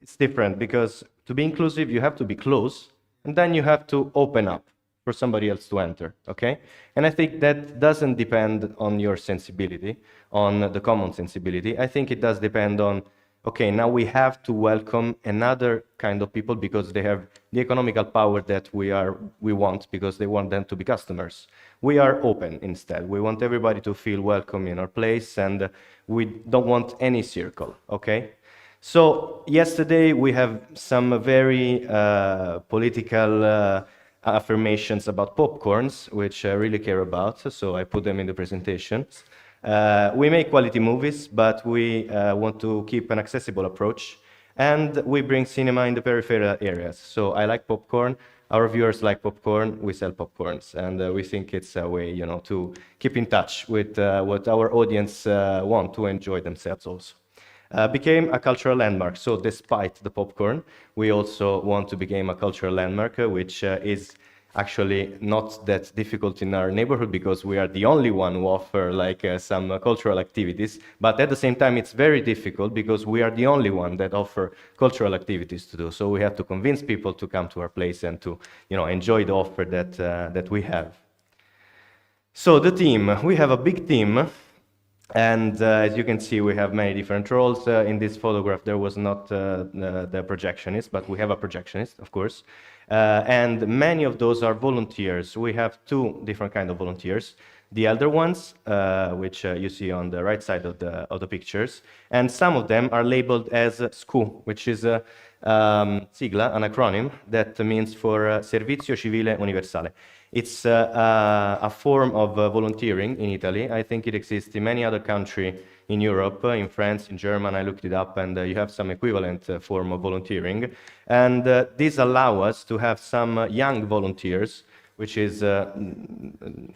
Speaker 10: it's different, because to be inclusive, you have to be close, and then you have to open up for somebody else to enter, okay? And I think that doesn't depend on your sensibility, on the common sensibility. I think it does depend on, okay, now we have to welcome another kind of people because they have the economical power that we want, because they want them to be customers. We are open instead. We want everybody to feel welcome in our place, and we don't want any circle, okay? So yesterday we have some very political affirmations about popcorns, which I really care about, so I put them in the presentation. We make quality movies, but we want to keep an accessible approach, and we bring cinema in the peripheral areas. So I like popcorn, our viewers like popcorn, we sell popcorns, and we think it's a way, to keep in touch with what our audience want to enjoy themselves also. Became a cultural landmark. So despite the popcorn, we also want to become a cultural landmark, which is actually not that difficult in our neighborhood, because we are the only one who offer some cultural activities. But at the same time, it's very difficult because we are the only one that offer cultural activities to do. So we have to convince people to come to our place and to, enjoy the offer that we have. So the team, we have a big team. And as you can see, we have many different roles. In this photograph, there was not the projectionist, but we have a projectionist, of course. And many of those are volunteers. We have 2 different kinds of volunteers. The elder ones, which you see on the right side of the pictures. And some of them are labeled as SCU, which is a sigla, an acronym, that means for Servizio Civile Universale. It's a form of volunteering in Italy. I think it exists in many other countries in Europe, in France, in Germany. I looked it up, and you have some equivalent form of volunteering. And this allows us to have some young volunteers which is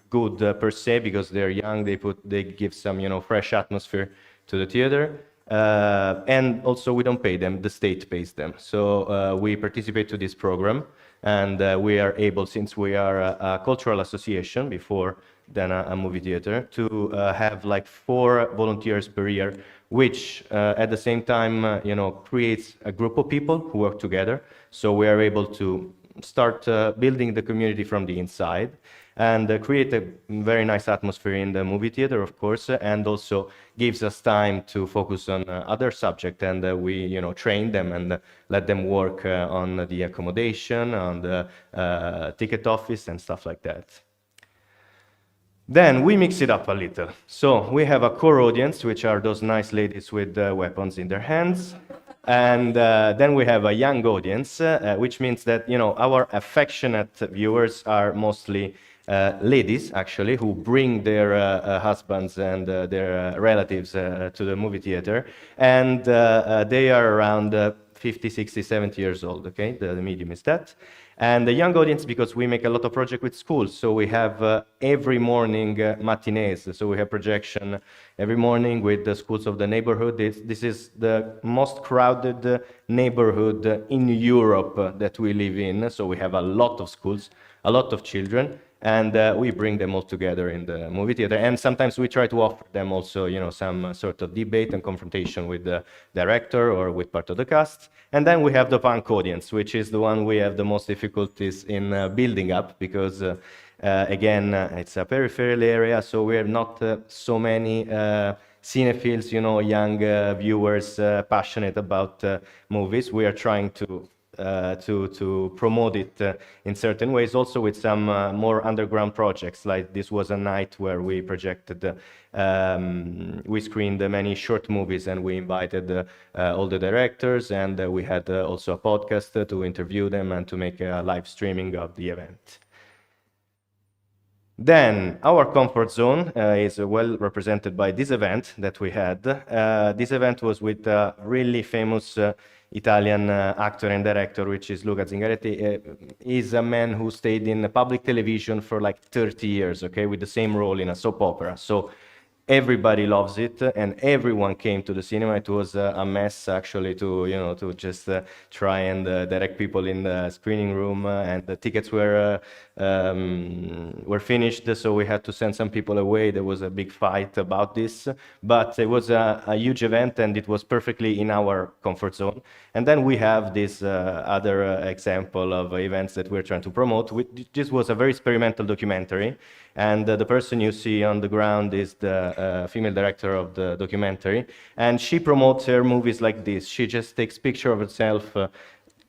Speaker 10: good per se because they're young. They give some fresh atmosphere to the theater. And also we don't pay them, the state pays them. So we participate to this program, and we are able, since we are a cultural association before than a movie theater, to have like 4 volunteers per year, which at the same time creates a group of people who work together. So we are able to start building the community from the inside and create a very nice atmosphere in the movie theater, of course, and also gives us time to focus on other subjects, and we train them and let them work on the accommodation, on the ticket office and stuff like that. Then we mix it up a little. So we have a core audience, which are those nice ladies with weapons in their hands. And then we have a young audience, which means that our affectionate viewers are mostly ladies, actually, who bring their husbands and their relatives to the movie theater. And they are around 50, 60, 70 years old, okay? The medium is that. And the young audience, because we make a lot of projects with schools, so we have every morning matinees. So we have projection every morning with the schools of the neighborhood. This is the most crowded neighborhood in Europe that we live in. So we have a lot of schools, a lot of children, and we bring them all together in the movie theater. And sometimes we try to offer them also, some sort of debate and confrontation with the director or with part of the cast. And then we have the punk audience, which is the one we have the most difficulties in building up, because again, it's a peripheral area, so we have not so many cinephiles, young viewers passionate about movies. We are trying to promote it in certain ways, also with some more underground projects. Like this was a night where we projected, we screened many short movies, and we invited all the directors, and we had also a podcast to interview them and to make a live streaming of the event. Then our comfort zone is well represented by this event that we had. This event was with a really famous Italian actor and director, which is Luca Zingaretti. He's a man who stayed in public television for like 30 years, okay, with the same role in a soap opera. So everybody loves it, and everyone came to the cinema. It was a mess, actually, to just try and direct people in the screening room, and the tickets were finished, so we had to send some people away. There was a big fight about this, but it was a huge event, and it was perfectly in our comfort zone. And then we have this other example of events that we're trying to promote. This was a very experimental documentary, and the person you see on the ground is the female director of the documentary, and she promotes her movies like this. She just takes picture of herself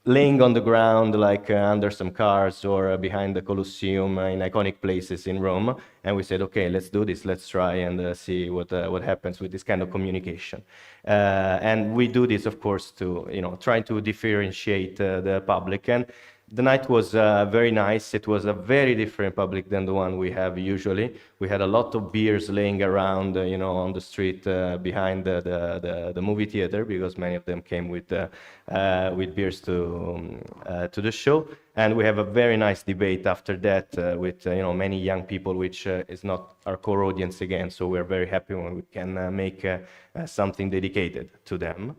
Speaker 10: laying on the ground, like under some cars or behind the Colosseum in iconic places in Rome. And we said, okay, let's do this. Let's try and see what happens with this kind of communication. And we do this, of course, to try to differentiate the public. And the night was very nice. It was a very different public than the one we have usually. We had a lot of beers laying around, on the street behind the movie theater, because many of them came with beers to the show. And we have a very nice debate after that with many young people, which is not our core audience again. So we're very happy when we can make something dedicated to them.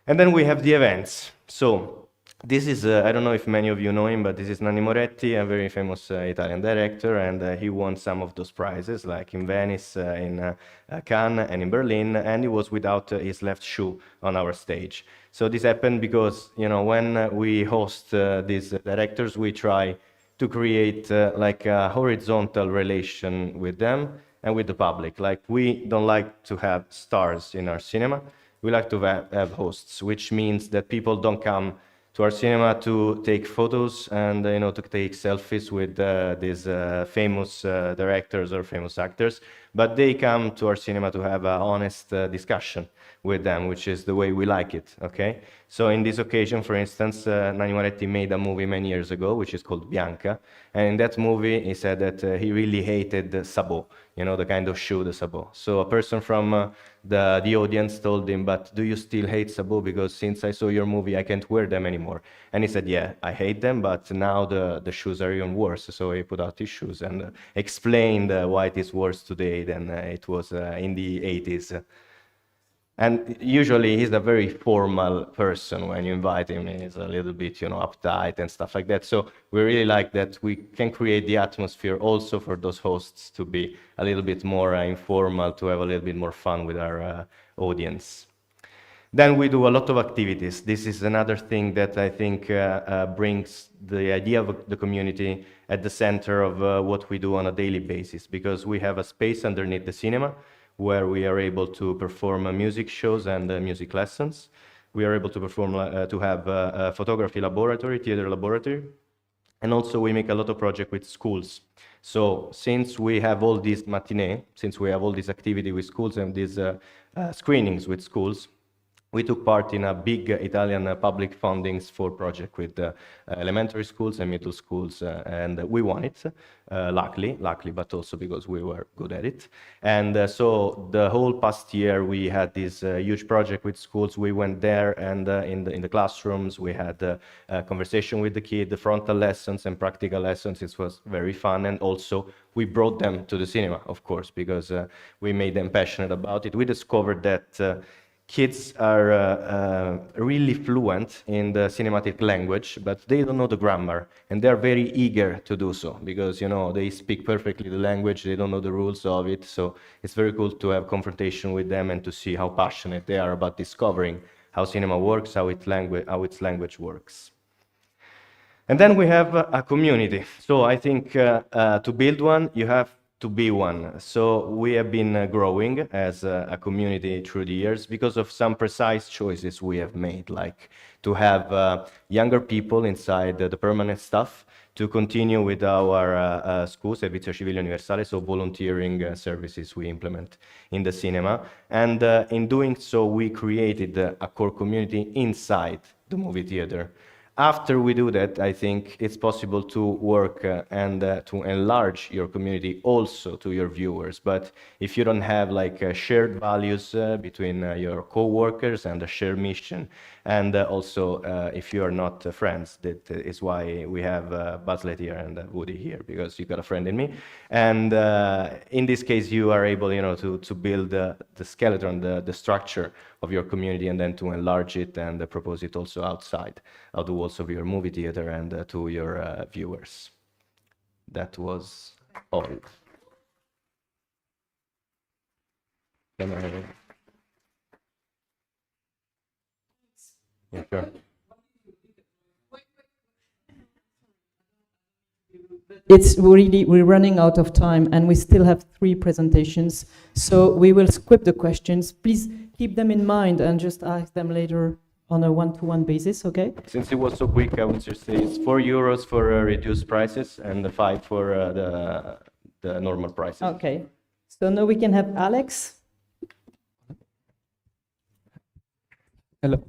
Speaker 10: And then we have the events. So this is, I don't know if many of you know him, but this is Nanni Moretti, a very famous Italian director, and he won some of those prizes, like in Venice, in Cannes, and in Berlin, and he was without his left shoe on our stage. So this happened because, when we host these directors, we try to create like a horizontal relation with them and with the public. Like, we don't like to have stars in our cinema. We like to have hosts, which means that people don't come to our cinema to take photos and to take selfies with these famous directors or famous actors, but they come to our cinema to have an honest discussion with them, which is the way we like it, okay? So in this occasion, for instance, Nanni Moretti made a movie many years ago, which is called Bianca. And in that movie, he said that he really hated the sabot, you know, the kind of shoe, the sabot. So a person from the audience told him, but do you still hate sabot? Because since I saw your movie, I can't wear them anymore. And he said, yeah, I hate them, but now the shoes are even worse. So he put out his shoes and explained why it is worse today than it was in the 80s. And usually he's a very formal person. When you invite him, he's a little bit, you know, uptight and stuff like that. So we really like that we can create the atmosphere also for those hosts to be a little bit more informal, to have a little bit more fun with our audience. Then we do a lot of activities. This is another thing that I think brings the idea of the community at the center of what we do on a daily basis, because we have a space underneath the cinema where we are able to perform music shows and music lessons. We are able to perform, to have a photography laboratory, theater laboratory, and also we make a lot of projects with schools. So since we have all these matinee, since we have all this activity with schools and these screenings with schools, we took part in a big Italian public fundings for project with elementary schools and middle schools, and we won it, luckily, but also because we were good at it. And so the whole past year we had this huge project with schools. We went there, and in the classrooms we had a conversation with the kids, the frontal lessons and practical lessons. It was very fun, and also we brought them to the cinema, of course, because we made them passionate about it. We discovered that kids are really fluent in the cinematic language, but they don't know the grammar, and they're very eager to do so, because, you know, they speak perfectly the language, they don't know the rules of it. So it's very cool to have confrontation with them and to see how passionate they are about discovering how cinema works, how its language works. And then we have a community. So I think to build one, you have to be one. So we have been growing as a community through the years because of some precise choices we have made, like to have younger people inside the permanent staff, to continue with our schools, Servizio Civile Universale, so volunteering services we implement in the cinema. And in doing so, we created a core community inside the movie theater. After we do that, I think it's possible to work and to enlarge your community also to your viewers. But if you don't have like shared values between your co-workers and a shared mission, and also if you are not friends, that is why we have Buzz Lightyear and Woody here, because you got a friend in me. And in this case, you are able, you know, to build the skeleton, the structure of your community, and then to enlarge it and propose it also outside of the walls of your movie theater and to your viewers. That was all. Yeah, sure.
Speaker 1: We're running out of time, and we still have 3 presentations, so we will script the questions. Please keep them in mind and just ask them later on a one-to-one basis, okay?
Speaker 10: Since it was so quick, I would just say it's €4 for reduced prices and 5 for the normal prices.
Speaker 1: Okay, so now we can have Alex.
Speaker 11: Hello.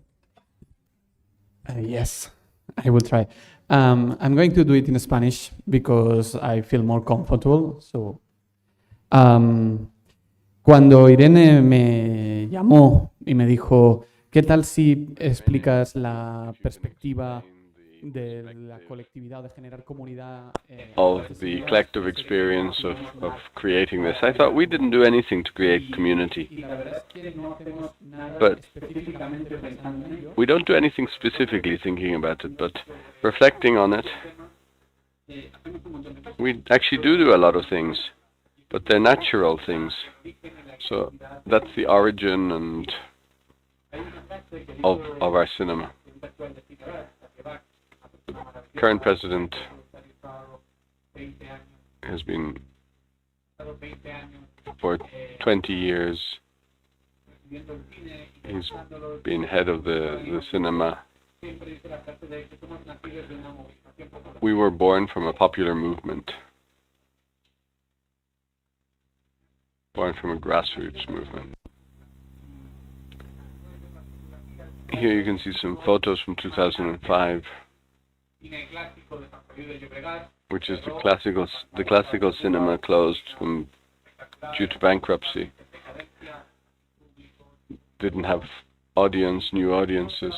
Speaker 11: Yes, I will try. I'm going to do it in Spanish because I feel more comfortable. So, cuando Irene me llamó y me dijo, ¿qué tal si explicas la perspectiva de la colectividad, de generar comunidad?
Speaker 12: Of the collective experience of creating this. I thought we didn't do anything to create community. But we don't do anything specifically thinking about it, but reflecting on it, we actually do a lot of things, but they're natural things. So that's the origin and of our cinema. The current president has been for 20 years. He's been head of the cinema. We were born from a popular movement, born from a grassroots movement. Here you can see some photos from 2005, which is the classical cinema closed due to bankruptcy. Didn't have new audiences,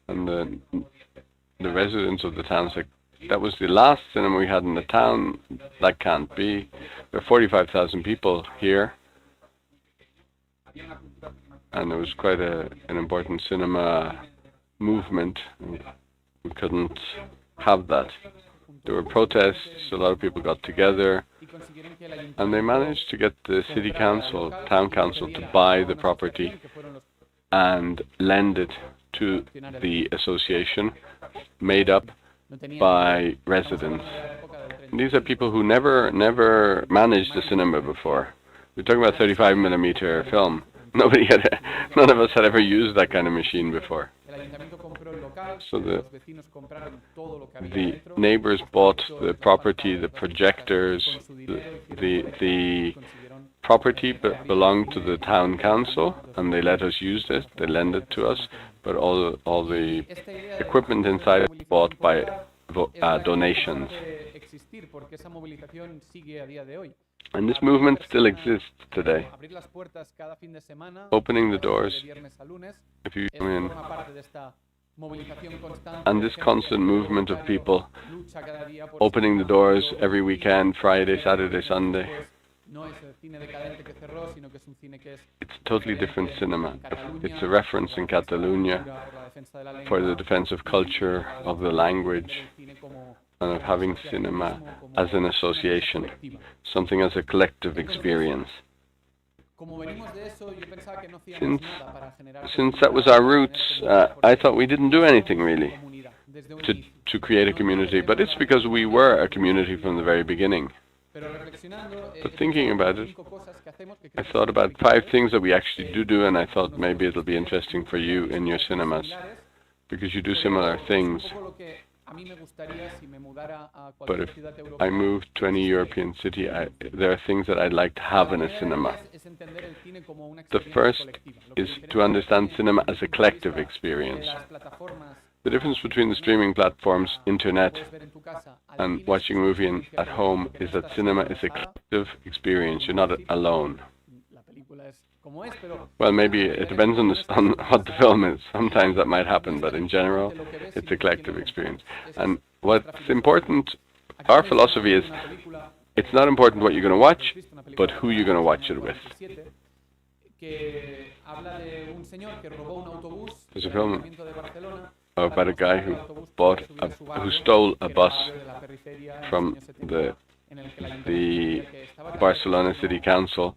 Speaker 12: and the residents of the town said, that was the last cinema we had in the town. That can't be. There are 45,000 people here. And it was quite an important cinema movement. We couldn't have that. There were protests, a lot of people got together, and they managed to get the city council, town council, to buy the property and lend it to the association, made up by residents. And these are people who never managed a cinema before. We're talking about 35mm film. None of us had ever used that kind of machine before. So the neighbors bought the property, the projectors, the property belonged to the town council, and they let us use it. They lent it to us, but all the equipment inside it was bought by donations. And this movement still exists today. Opening the doors, if you come in, and this constant movement of people opening the doors every weekend, Friday, Saturday, Sunday. It's a totally different cinema. It's a reference in Catalonia for the defense of culture, of the language, and of having cinema as an association, something as a collective experience. Since that was our roots, I thought we didn't do anything really to create a community, but it's because we were a community from the very beginning. But thinking about it, I thought about 5 things that we actually do, and I thought maybe it'll be interesting for you in your cinemas, because you do similar things. But if I move to any European city, there are things that I'd like to have in a cinema. The first is to understand cinema as a collective experience. The difference between the streaming platforms, internet, and watching a movie at home is that cinema is a collective experience. You're not alone. Well, maybe it depends on what the film is. Sometimes that might happen, but in general, it's a collective experience. And what's important, our philosophy is, it's not important what you're going to watch, but who you're going to watch it with. There's a film about a guy who stole a bus from the Barcelona City Council,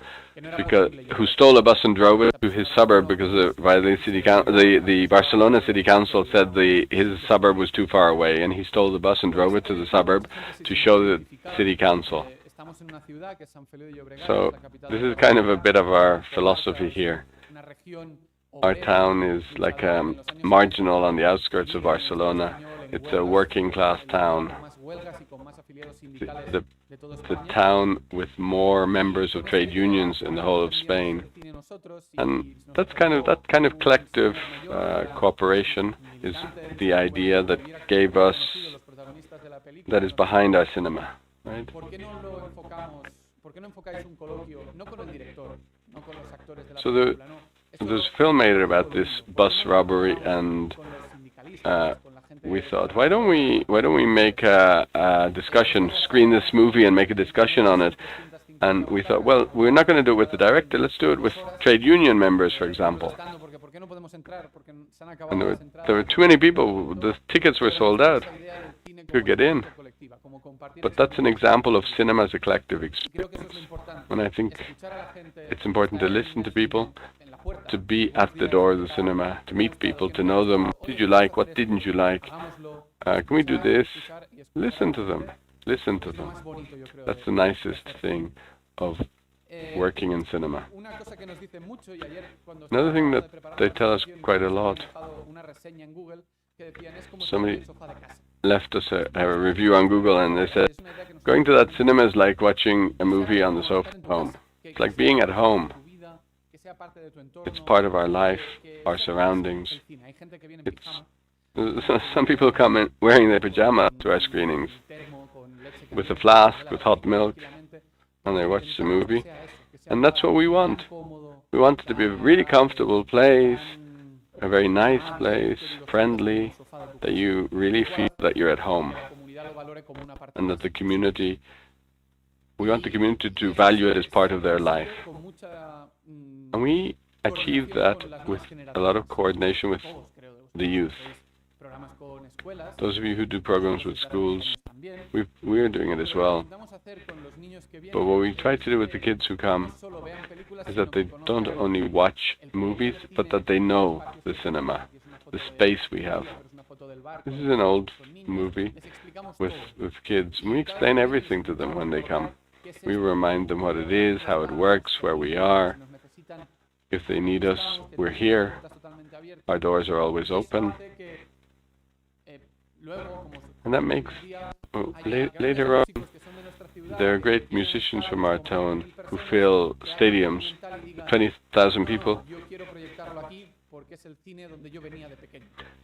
Speaker 12: who stole a bus and drove it to his suburb because the Barcelona City Council said his suburb was too far away, and he stole the bus and drove it to the suburb to show the city council. So this is kind of a bit of our philosophy here. Our town is like marginal on the outskirts of Barcelona. It's a working class town. The town with more members of trade unions in the whole of Spain, and that kind of collective cooperation is the idea that gave us, that is behind our cinema, right? So there's a film made about this bus robbery, and we thought, why don't we make a discussion, screen this movie and make a discussion on it? And we thought, well, we're not going to do it with the director, let's do it with trade union members, for example. And there were too many people, the tickets were sold out, you could get in. But that's an example of cinema as a collective experience. And I think it's important to listen to people, to be at the door of the cinema, to meet people, to know them. What did you like? What didn't you like? Can we do this? Listen to them. Listen to them. That's the nicest thing of working in cinema. Another thing that they tell us quite a lot, somebody left us a review on Google, and they said, going to that cinema is like watching a movie on the sofa at home. It's like being at home. It's part of our life, our surroundings. Some people come in wearing their pajamas to our screenings with a flask, with hot milk, and they watch the movie. And that's what we want. We want it to be a really comfortable place, a very nice place, friendly, that you really feel that you're at home. And that the community, we want the community to value it as part of their life. And we achieve that with a lot of coordination with the youth. Those of you who do programs with schools, we're doing it as well. But what we try to do with the kids who come is that they don't only watch movies, but that they know the cinema, the space we have. This is an old movie with kids. We explain everything to them when they come. We remind them what it is, how it works, where we are. If they need us, we're here. Our doors are always open. And that makes, later on, there are great musicians from our town who fill stadiums, 20,000 people.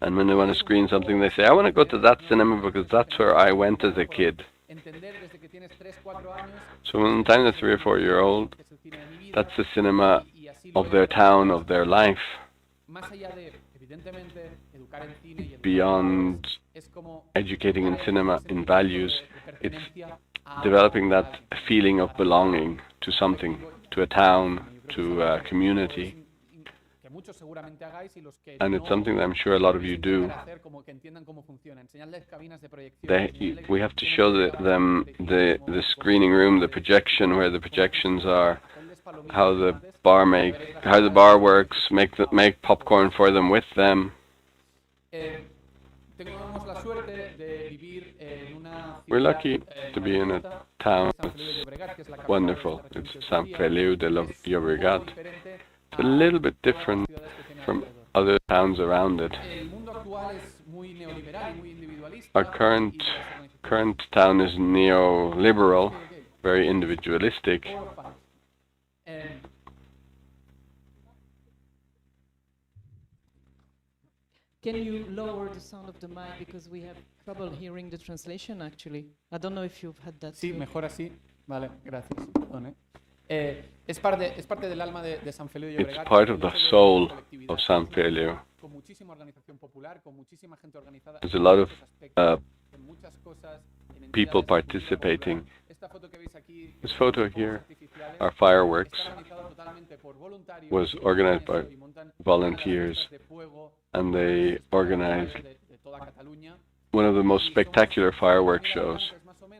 Speaker 12: And when they want to screen something, they say, I want to go to that cinema because that's where I went as a kid. So from the time they're 3 or 4 years old, that's the cinema of their town, of their life. Beyond educating in cinema, in values, it's developing that feeling of belonging to something, to a town, to a community. And it's something that I'm sure a lot of you do. We have to show them the screening room, the projection, where the projections are, how the bar works, make popcorn for them with them. We're lucky to be in a town that's wonderful. It's Cineflagey de Llobregat. It's a little bit different from other towns around it. Our current town is neoliberal, very individualistic.
Speaker 1: Can you lower the sound of the mic because we have trouble hearing the translation actually? I don't know if you've had that.
Speaker 11: Sí, mejor así. Vale, gracias. Perdone. Es parte del alma de Cineflagey.
Speaker 12: It's part of the soul of Cineflagey. There's a lot of people participating. This photo here, our fireworks, was organized by volunteers, and they organized one of the most spectacular fireworks shows.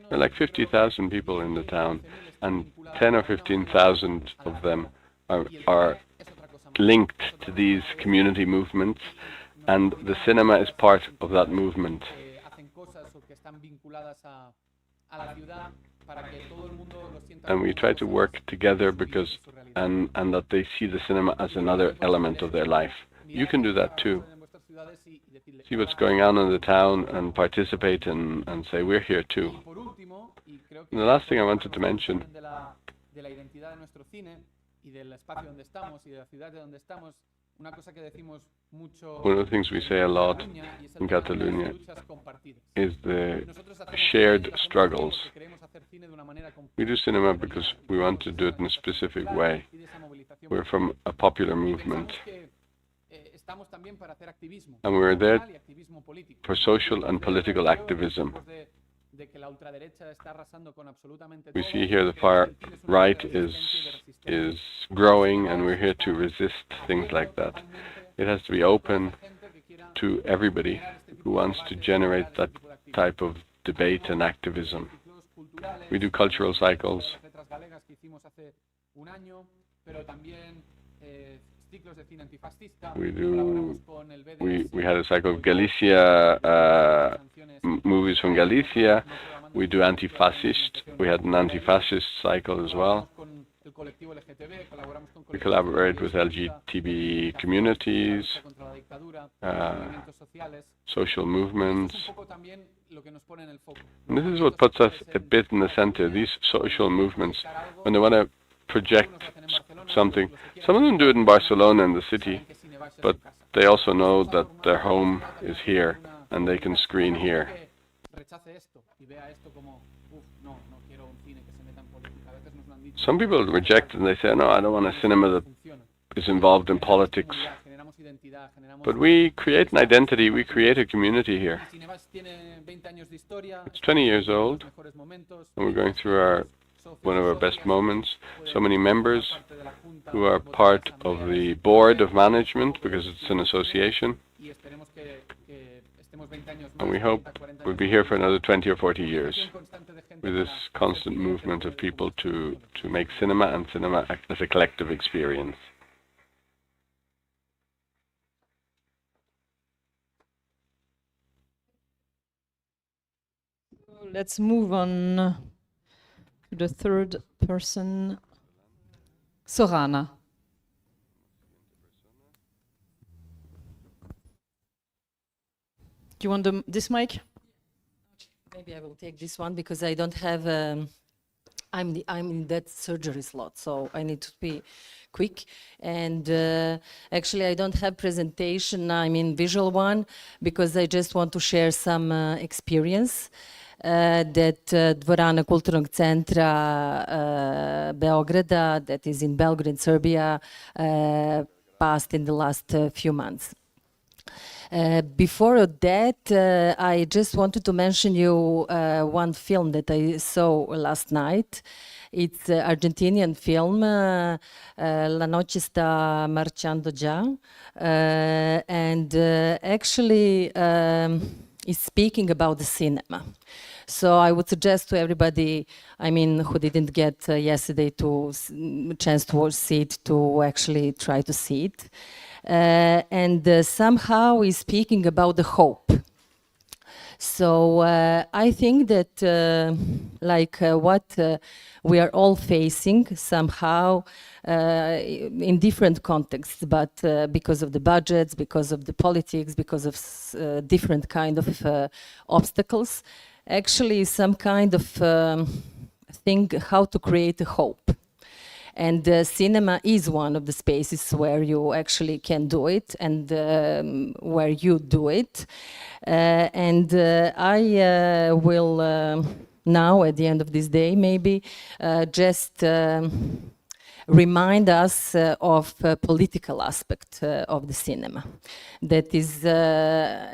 Speaker 12: There are like 50,000 people in the town, and 10 or 15,000 of them are linked to these community movements, and the cinema is part of that movement. And we try to work together because, and that they see the cinema as another element of their life. You can do that too. See what's going on in the town and participate and say, we're here too. And the last thing I wanted to mention, one of the things we say a lot in Catalonia is the shared struggles. We do cinema because we want to do it in a specific way. We're from a popular movement. And we're there for social and political activism. We see here the far right is growing, and we're here to resist things like that. It has to be open to everybody who wants to generate that type of debate and activism. We do cultural cycles. We had a cycle of Galicia, movies from Galicia. We do anti-fascist. We had an anti-fascist cycle as well. We collaborate with LGBT communities, social movements. And this is what puts us a bit in the center, these social movements. When they want to project something. Some of them do it in Barcelona, in the city, but they also know that their home is here and they can screen here. Some people reject it and they say, no, I don't want a cinema that is involved in politics. But we create an identity, we create a community here. It's 20 years old, and we're going through one of our best moments. So many members who are part of the board of management, because it's an association. And we hope we'll be here for another 20 or 40 years with this constant movement of people to make cinema and cinema as a collective experience.
Speaker 1: Let's move on to the third person, Zorana. Do you want this mic?
Speaker 13: Maybe I will take this one because I don't have. I'm in that surgery slot, so I need to be quick. And actually, I don't have presentation. I'm in visual one because I just want to share some experience that Dvorana Kulturnog centra Beograda, that is in Belgrade, Serbia, passed in the last few months. Before that, I just wanted to mention you one film that I saw last night. It's an Argentinian film, La noche está marchando ya, and actually is speaking about the cinema. So I would suggest to everybody, I mean, who didn't get yesterday to chance to see it, to actually try to see it. And somehow is speaking about the hope. So I think that what we are all facing somehow in different contexts, but because of the budgets, because of the politics, because of different kind of obstacles, actually some kind of thing how to create a hope. And cinema is one of the spaces where you actually can do it and where you do it. And I will now, at the end of this day, maybe just remind us of a political aspect of the cinema. That is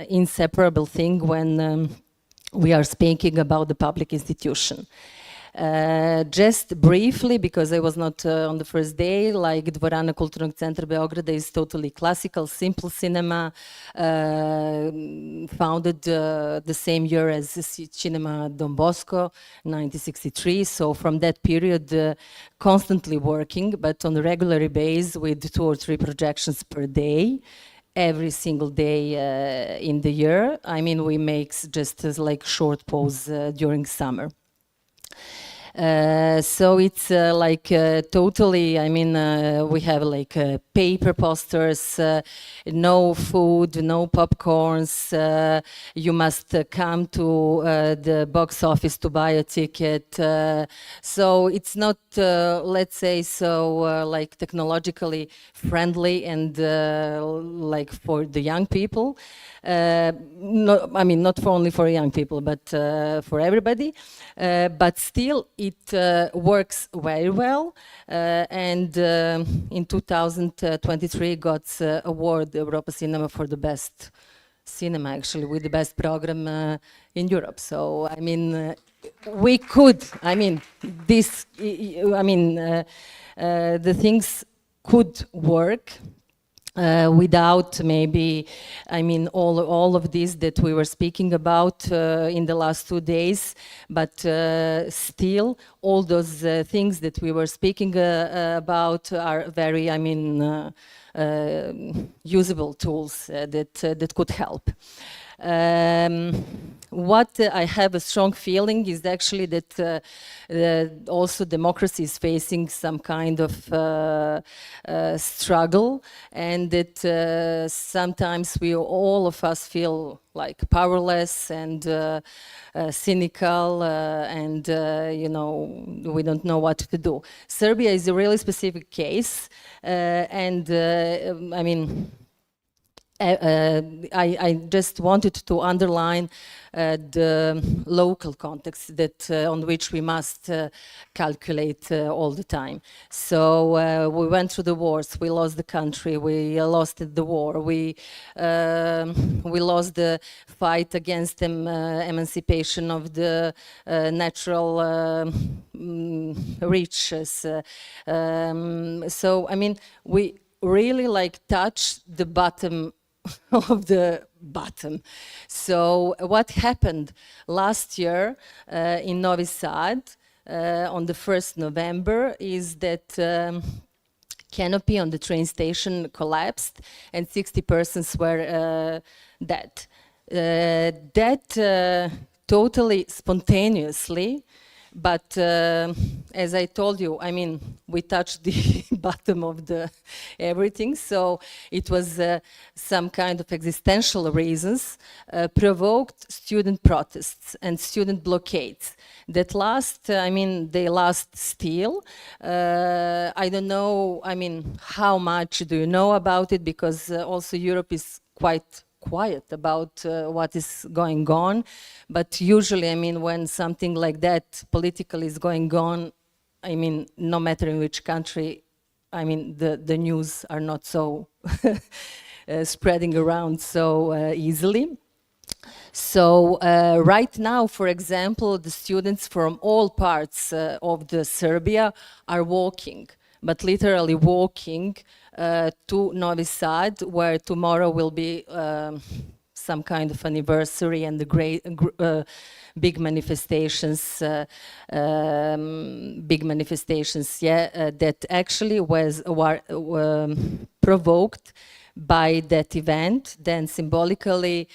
Speaker 13: inseparable thing when we are speaking about the public institution. Just briefly, because I was not on the first day, like Dvorana Kulturnog centra Beograda is totally classical, simple cinema, founded the same year as Cinema Don Bosco, 1963. So from that period, constantly working, but on a regular basis with 2 or 3 projections per day. Every single day in the year. I mean, we make just like short pause during summer. So it's totally, I mean, we have like paper posters, no food, no popcorns, you must come to the box office to buy a ticket. So it's not, let's say, so like technologically friendly and like for the young people. No, I mean, not only for young people, but for everybody. But still, it works very well. And in 2023, got award Europa Cinema for the best cinema, actually, with the best program in Europe. So, I mean, we could, I mean, this, I mean, the things could work. Without maybe, I mean, all of this that we were speaking about in the last 2 days, but still all those things that we were speaking about are very, I mean, usable tools that could help. What I have a strong feeling is actually that also democracy is facing some kind of struggle, and that sometimes all of us feel like powerless and cynical, and we don't know what to do. Serbia is a really specific case, and I mean, I just wanted to underline the local context that on which we must calculate all the time. So we went through the wars, we lost the country, we lost the war, we lost the fight against emancipation of the natural riches. So I mean, we really like touch the bottom of the bottom. So what happened last year in Novi Sad on the 1st November is that canopy on the train station collapsed and 60 persons were dead. That totally spontaneously, but as I told you, I mean, we touched the bottom of the everything, so it was some kind of existential reasons provoked student protests and student blockades that last, I mean, they last still. I don't know, I mean, how much do you know about it, because also Europe is quite quiet about what is going on, but usually, I mean, when something like that political is going on, I mean, no matter in which country, I mean, the news are not so spreading around so easily. So right now, for example, the students from all parts of the Serbia are walking, but literally walking to Novi Sad, where tomorrow will be some kind of anniversary and the great big manifestations, that actually were provoked by that event. Then symbolically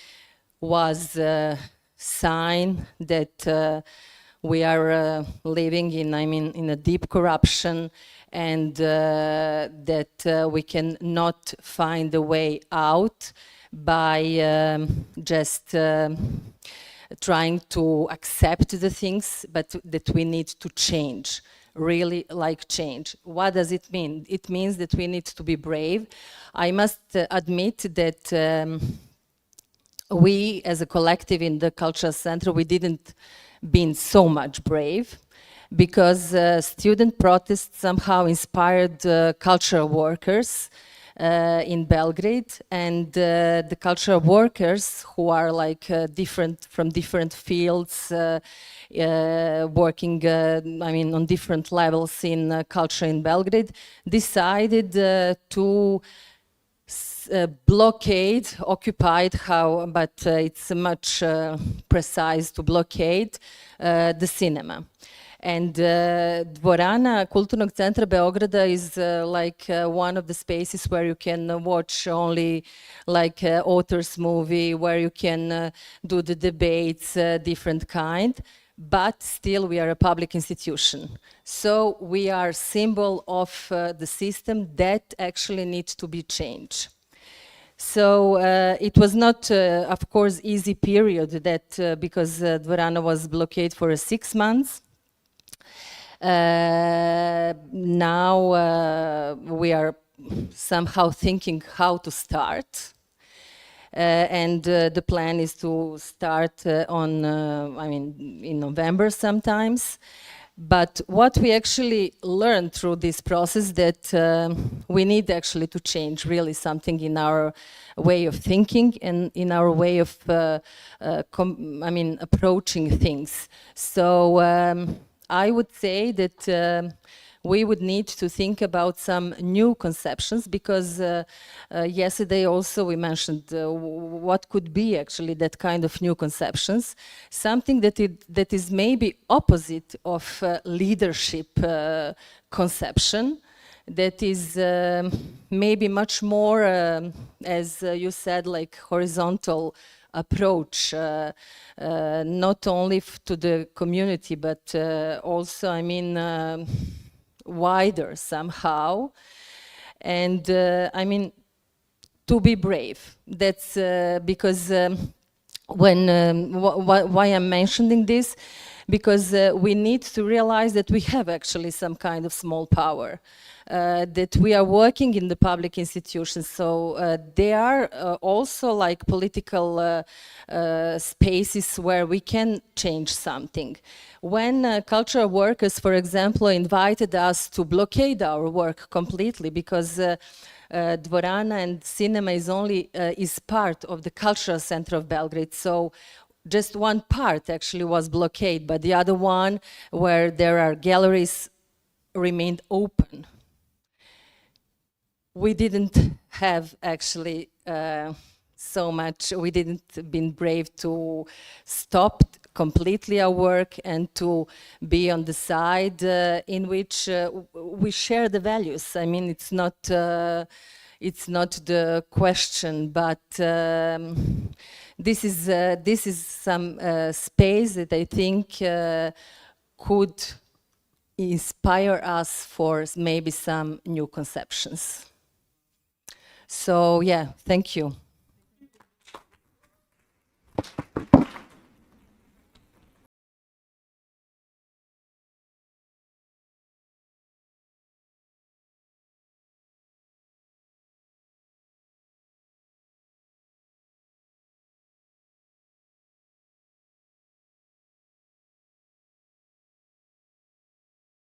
Speaker 13: was a sign that we are living in, I mean, in a deep corruption, and that we can not find a way out by just trying to accept the things, but that we need to change, really like change. What does it mean? It means that we need to be brave. I must admit that we as a collective in the cultural center, we didn't been so much brave, because student protests somehow inspired cultural workers in Belgrade, and the cultural workers who are like from different fields, working, I mean, on different levels in culture in Belgrade, decided to blockade, occupied, but it's much precise to blockade the cinema. And Dvorana, Kulturnog centra Beograda is like one of the spaces where you can watch only like author's movie, where you can do the debates, different kind, but still we are a public institution. So we are symbol of the system that actually needs to be changed. So it was not, of course, easy period that because Dvorana was blockaded for 6 months. Now we are somehow thinking how to start. And the plan is to start on, I mean, in November sometimes. But what we actually learned through this process that we need actually to change really something in our way of thinking and in our way of, I mean, approaching things. So I would say that we would need to think about some new conceptions, because yesterday also we mentioned what could be actually that kind of new conceptions, something that is maybe opposite of leadership conception, that is maybe much more, as you said, like horizontal approach, not only to the community, but also, I mean, wider somehow. And I mean, to be brave. That's because why I'm mentioning this, because we need to realize that we have actually some kind of small power, that we are working in the public institutions. So they are also like political spaces where we can change something. When cultural workers, for example, invited us to blockade our work completely because Dvorana and cinema is part of the cultural center of Belgrade. So just one part actually was blockaded, but the other one, where there are galleries, remained open. We didn't have actually so much, we didn't been brave to stop completely our work and to be on the side in which we share the values. I mean, it's not the question, but this is some space that I think could inspire us for maybe some new conceptions. So yeah, thank you.